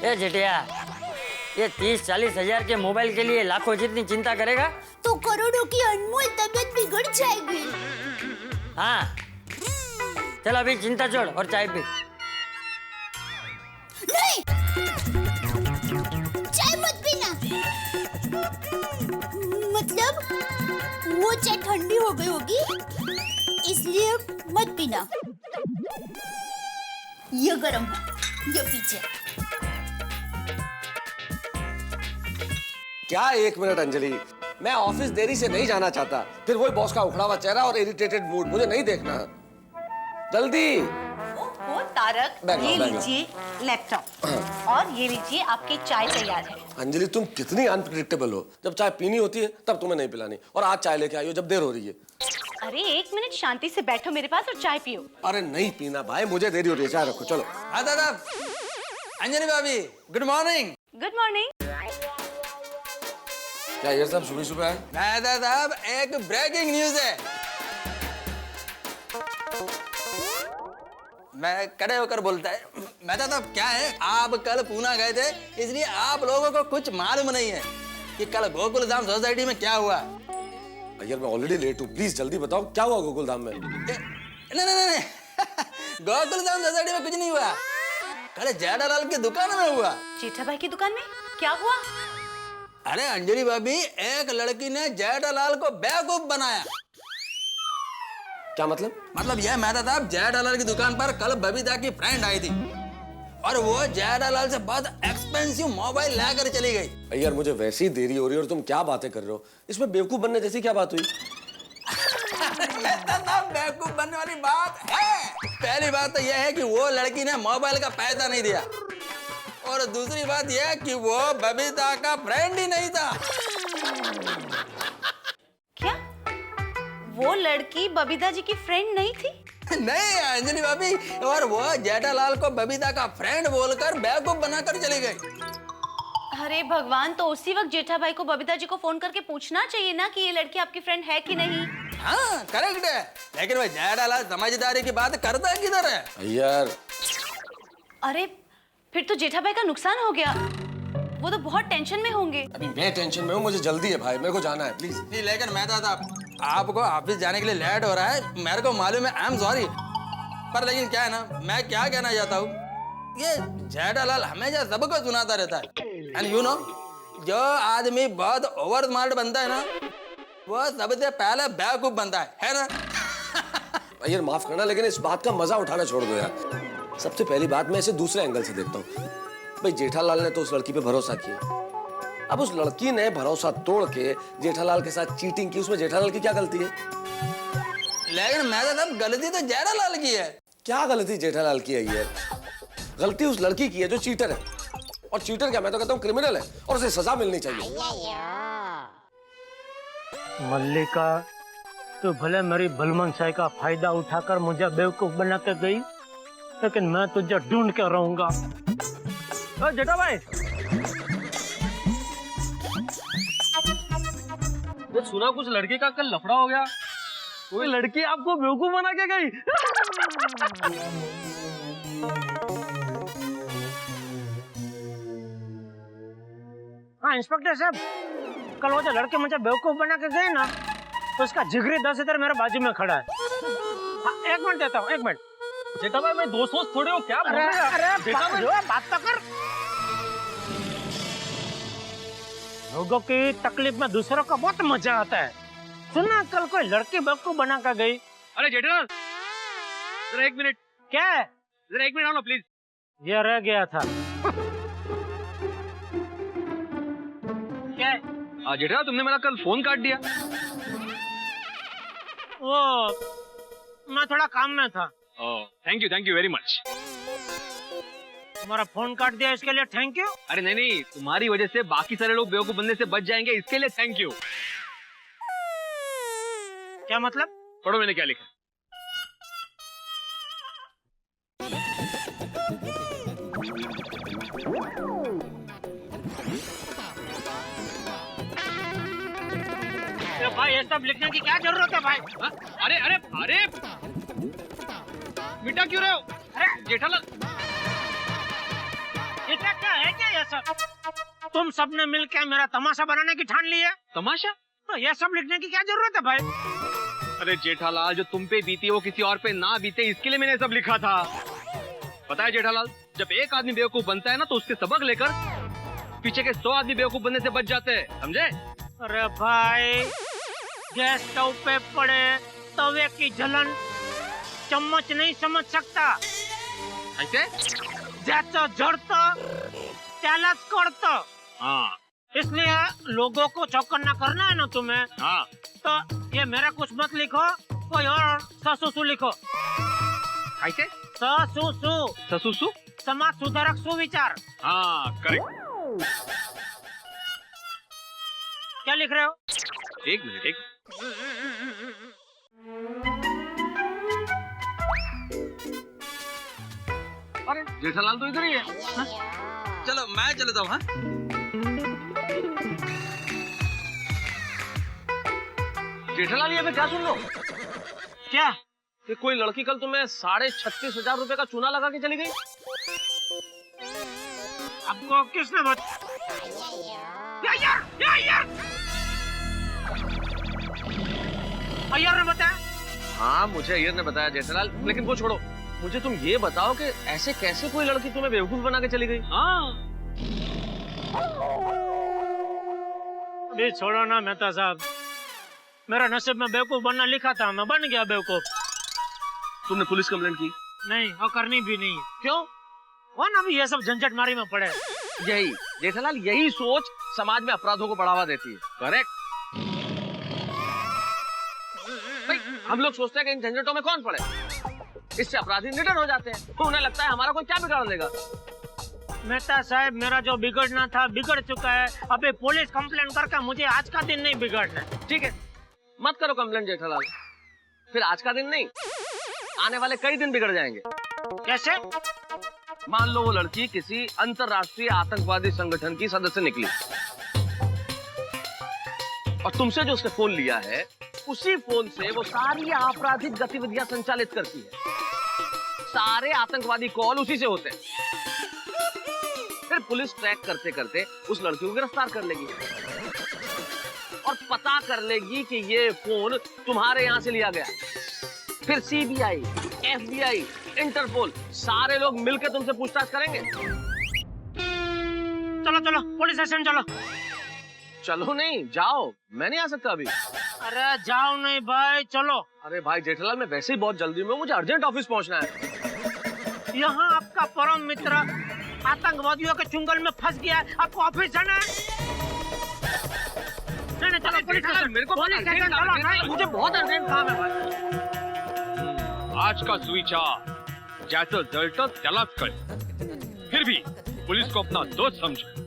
ए जेठिया, ये 30-40 हजार के मोबाइल के लिए लाखों जितनी चिंता करेगा तो करोड़ों की अनमोल तबीयत बिगड़ जाएगी। हाँ, चल अभी चिंता छोड़ और चाय पी। नहीं, चाय मत पीना। मतलब वो चाय ठंडी हो गई होगी, इसलिए मत पीना। ये गरम है, ये पीछे। क्या 1 मिनट अंजलि, मैं ऑफिस देरी से नहीं जाना चाहता, फिर वही बॉस का उखड़ा हुआ चेहरा और इरिटेटेड मूड मुझे नहीं देखना। जल्दी। ओहो तारक, ये लीजिए लैपटॉप और ये लीजिए आपकी चाय तैयार है। अंजलि, तुम कितनी अनप्रेडिक्टेबल हो, जब चाय पीनी होती है तब तुम्हें नहीं पिलानी, और आज चाय लेके आई हो जब देर हो रही है। अरे 1 मिनट शांति से बैठो मेरे पास और चाय पियो। अरे नहीं पीना भाई, मुझे देरी हो रही है, चाय रखो चलो। आदाब अंजलि भाभी, गुड मॉर्निंग। Good morning. क्या ये सब सुबह सुबह है? मेहता साहब, एक ब्रेकिंग न्यूज है। मैं खड़े होकर बोलता है, मेहता साहब क्या है, आप कल पूना गए थे, इसलिए आप लोगों को कुछ मालूम नहीं है कि कल गोकुलधाम सोसाइटी में क्या हुआ। यार मैं ऑलरेडी लेट हूँ, प्लीज जल्दी बताओ क्या हुआ गोकुलधाम में। नहीं गोकुलधाम सोसाइटी में कुछ नहीं हुआ, कल जेठालाल की दुकान में हुआ। जेठा भाई की दुकान में क्या हुआ? अरे अंजलि भाभी, एक लड़की ने जेठालाल को बेवकूफ बनाया। क्या मतलब? मतलब यह मेहता साहब, जेठालाल की दुकान पर कल बबीता की फ्रेंड आई थी और वो जेठालाल से बहुत एक्सपेंसिव मोबाइल लेकर चली गई। यार मुझे वैसे ही देरी हो रही है और तुम क्या बातें कर रहे हो, इसमें बेवकूफ बनने जैसी क्या बात हुई? मेहता साहब, बेवकूफ बनने वाली बात है। पहली बात तो यह है कि वो लड़की ने मोबाइल का पैसा नहीं दिया, और दूसरी बात यह कि वो बबीता का फ्रेंड ही नहीं था। क्या वो लड़की बबीता जी की फ्रेंड नहीं थी? नहीं अंजलि भाभी, और वो जेठालाल को बबीता का फ्रेंड बोलकर बेवकूफ बनाकर चली गई। अरे भगवान, तो उसी वक्त जेठा भाई को बबीता जी को फोन करके पूछना चाहिए ना कि ये लड़की आपकी फ्रेंड है कि नहीं। हाँ करेक्ट है, लेकिन वो जेठालाल समझदारी की बात करता किधर है यार? अरे फिर तो जेठा भाई का नुकसान हो गया। वो तो बहुत टेंशन में होंगे। अभी मैं टेंशन में हूँ, मुझे जल्दी है भाई, मेरे को जाना है प्लीज। नहीं लेकिन मैं था आपको ऑफिस जाने के लिए लेट हो रहा है, मेरे को मालूम है, आई एम सॉरी। पर लेकिन क्या है ना, मैं क्या कहना चाहता हूँ, ये जेठालाल हमेशा सबको सुनाता रहता है। एंड यू नो, जो आदमी बहुत ओवर स्मार्ट बनता है ना, वो सबसे पहले बेवकूफ बनता है ना? यार माफ करना, लेकिन इस बात का मजा उठाना छोड़ दो यार। सबसे पहली बात मैं इसे दूसरे एंगल से देखता हूँ। भाई जेठालाल ने तो उस लड़की पे भरोसा किया, अब उस लड़की ने भरोसा तोड़ के जेठालाल के साथ चीटिंग की, उसमें जेठालाल की क्या गलती है? लेकिन मैं तो सब गलती तो जेठालाल की है। क्या गलती जेठालाल की है ये? गलती उस लड़की की है जो चीटर है, और चीटर क्या, मैं तो कहता हूँ क्रिमिनल है, और उसे सजा मिलनी चाहिए। मल्लिका, तो भले मेरी भलमनसाई का फायदा उठाकर मुझे बेवकूफ बना के गई, लेकिन मैं तुझे ढूंढ के रहूंगा। जेठा भाई, वो सुना कुछ लड़के का कल लफड़ा हो गया, कोई लड़की आपको बेवकूफ बना के गई। हाँ इंस्पेक्टर साहब, कल वो जो लड़के मुझे बेवकूफ बना के गए ना, तो उसका जिगरी 10 इधर मेरे बाजू में खड़ा है। हाँ, 1 मिनट देता हूँ, 1 मिनट। जेठा भाई, मैं दोस्त थोड़े हो क्या? अरे बात तो कर। लोगों की तकलीफ में दूसरों को बहुत मजा आता है। सुना कल कोई लड़की बेवकूफ बना कर गई। अरे जेठालाल, जरा 1 मिनट। क्या है? जरा 1 मिनट आओ ना प्लीज। ये रह गया था। क्या है? जेठालाल, तुमने मेरा कल फोन काट दिया। वो मैं थोड़ा काम में था। Thank you very much. तुम्हारा फोन काट दिया इसके लिए थैंक यू। अरे नहीं, तुम्हारी वजह से बाकी सारे लोग बेवकूफ बनने से बच जाएंगे, इसके लिए थैंक यू। क्या मतलब? पढ़ो मैंने क्या लिखा। भाई ये सब लिखने की क्या जरूरत है भाई? हा? अरे अरे अरे मिटा क्यों रहे हो? अरे जेठालाल, ये क्या है? क्या ये सब? तुम सबने मिलकर मेरा तमाशा बनाने की ठान ली है। तमाशा? तो ये सब लिखने की क्या जरूरत है भाई? अरे जेठालाल, जो तुम पे बीती वो किसी और पे ना बीते, इसके लिए मैंने सब लिखा था। पता है जेठालाल, जब एक आदमी बेवकूफ बनता है ना, तो उसके सबक लेकर पीछे के 100 आदमी बेवकूफ बनने से बच जाते हैं, समझे? अरे भाई, गैस स्टोव पे पड़े तवे की जलन चम्मच नहीं समझ सकता। ऐसे ज्यादा जड़ता त्यालाच कड़ता। हाँ, इसलिए लोगों को चौकन्ना करना है ना तुम्हें। हाँ, तो ये मेरा कुछ मत लिखो, कोई और ससुसु लिखो। ऐसे ससुसु, ससुसु, समाज सुधारक सुविचार। हाँ करेक्ट। क्या लिख रहे हो? 1 मिनट। अरे जेठालाल तो इधर ही है। हाँ? चलो मैं चलता हूँ। हाँ, जेठालाल, ये मैं क्या सुन रहा हूँ? क्या? कि कोई लड़की कल तुम्हें 36,500 रुपए का चूना लगा के चली गई। आपको किसने अय्यर ने बताया? हाँ, मुझे अय्यर ने बताया जेठालाल, लेकिन वो छोड़ो, मुझे तुम ये बताओ कि ऐसे कैसे कोई लड़की तुम्हें बेवकूफ बना के चली गई? हाँ, अभी छोड़ो ना मेहता साहब, मेरा नसीब में बेवकूफ बनना लिखा था, मैं बन गया बेवकूफ। तुमने पुलिस कंप्लेंट की? नहीं, और करनी भी नहीं। क्यों? कौन अभी ये सब झंझट मारी में पड़े? यही जेठालाल, यही सोच समाज में अपराधों को बढ़ावा देती है। करेक्ट। हम लोग सोचते हैं कि इन झंझटों में कौन पड़े, इससे अपराधी निडर हो जाते हैं, तो उन्हें लगता है हमारा कोई क्या बिगाड़ देगा। मेहता साहब, मेरा जो बिगड़ना था बिगड़ चुका है, अबे पुलिस कंप्लेंट करके मुझे आज का दिन नहीं बिगड़ना। ठीक है, मत करो कंप्लेंट जेठालाल, फिर आज का दिन नहीं, आने वाले कई दिन बिगड़ जाएंगे। कैसे? मान लो वो लड़की किसी अंतरराष्ट्रीय आतंकवादी संगठन की सदस्य निकली, और तुमसे जो उसने फोन लिया है, उसी फोन से वो सारी आपराधिक गतिविधियां संचालित करती है। सारे आतंकवादी कॉल उसी से होते हैं। फिर पुलिस ट्रैक करते करते उस लड़की को गिरफ्तार कर लेगी और पता कर लेगी कि ये फोन तुम्हारे यहाँ से लिया गया। फिर सीबीआई, एफबीआई, इंटरपोल सारे लोग मिलकर तुमसे पूछताछ करेंगे। चलो चलो पुलिस स्टेशन चलो। चलो नहीं, जाओ, मैं नहीं आ सकता अभी। अरे जाओ नहीं भाई, चलो। अरे भाई जेठालाल, मैं वैसे ही बहुत जल्दी में हूँ, मुझे अर्जेंट ऑफिस पहुँचना है। यहाँ आपका परम मित्र आतंकवादियों के चुंगल में फंस गया है, आपको ऑफिस जाना है। नहीं नहीं चलो पुलिस स्टेशन, मेरे को पुलिस स्टेशन चलो। नहीं मुझे बहुत अर्जेंट काम है भाई। आज का स्विचा ज्याचं जळतं त्यालाच कळ. फिर भी पुलिस को अपना दोस्त समझो.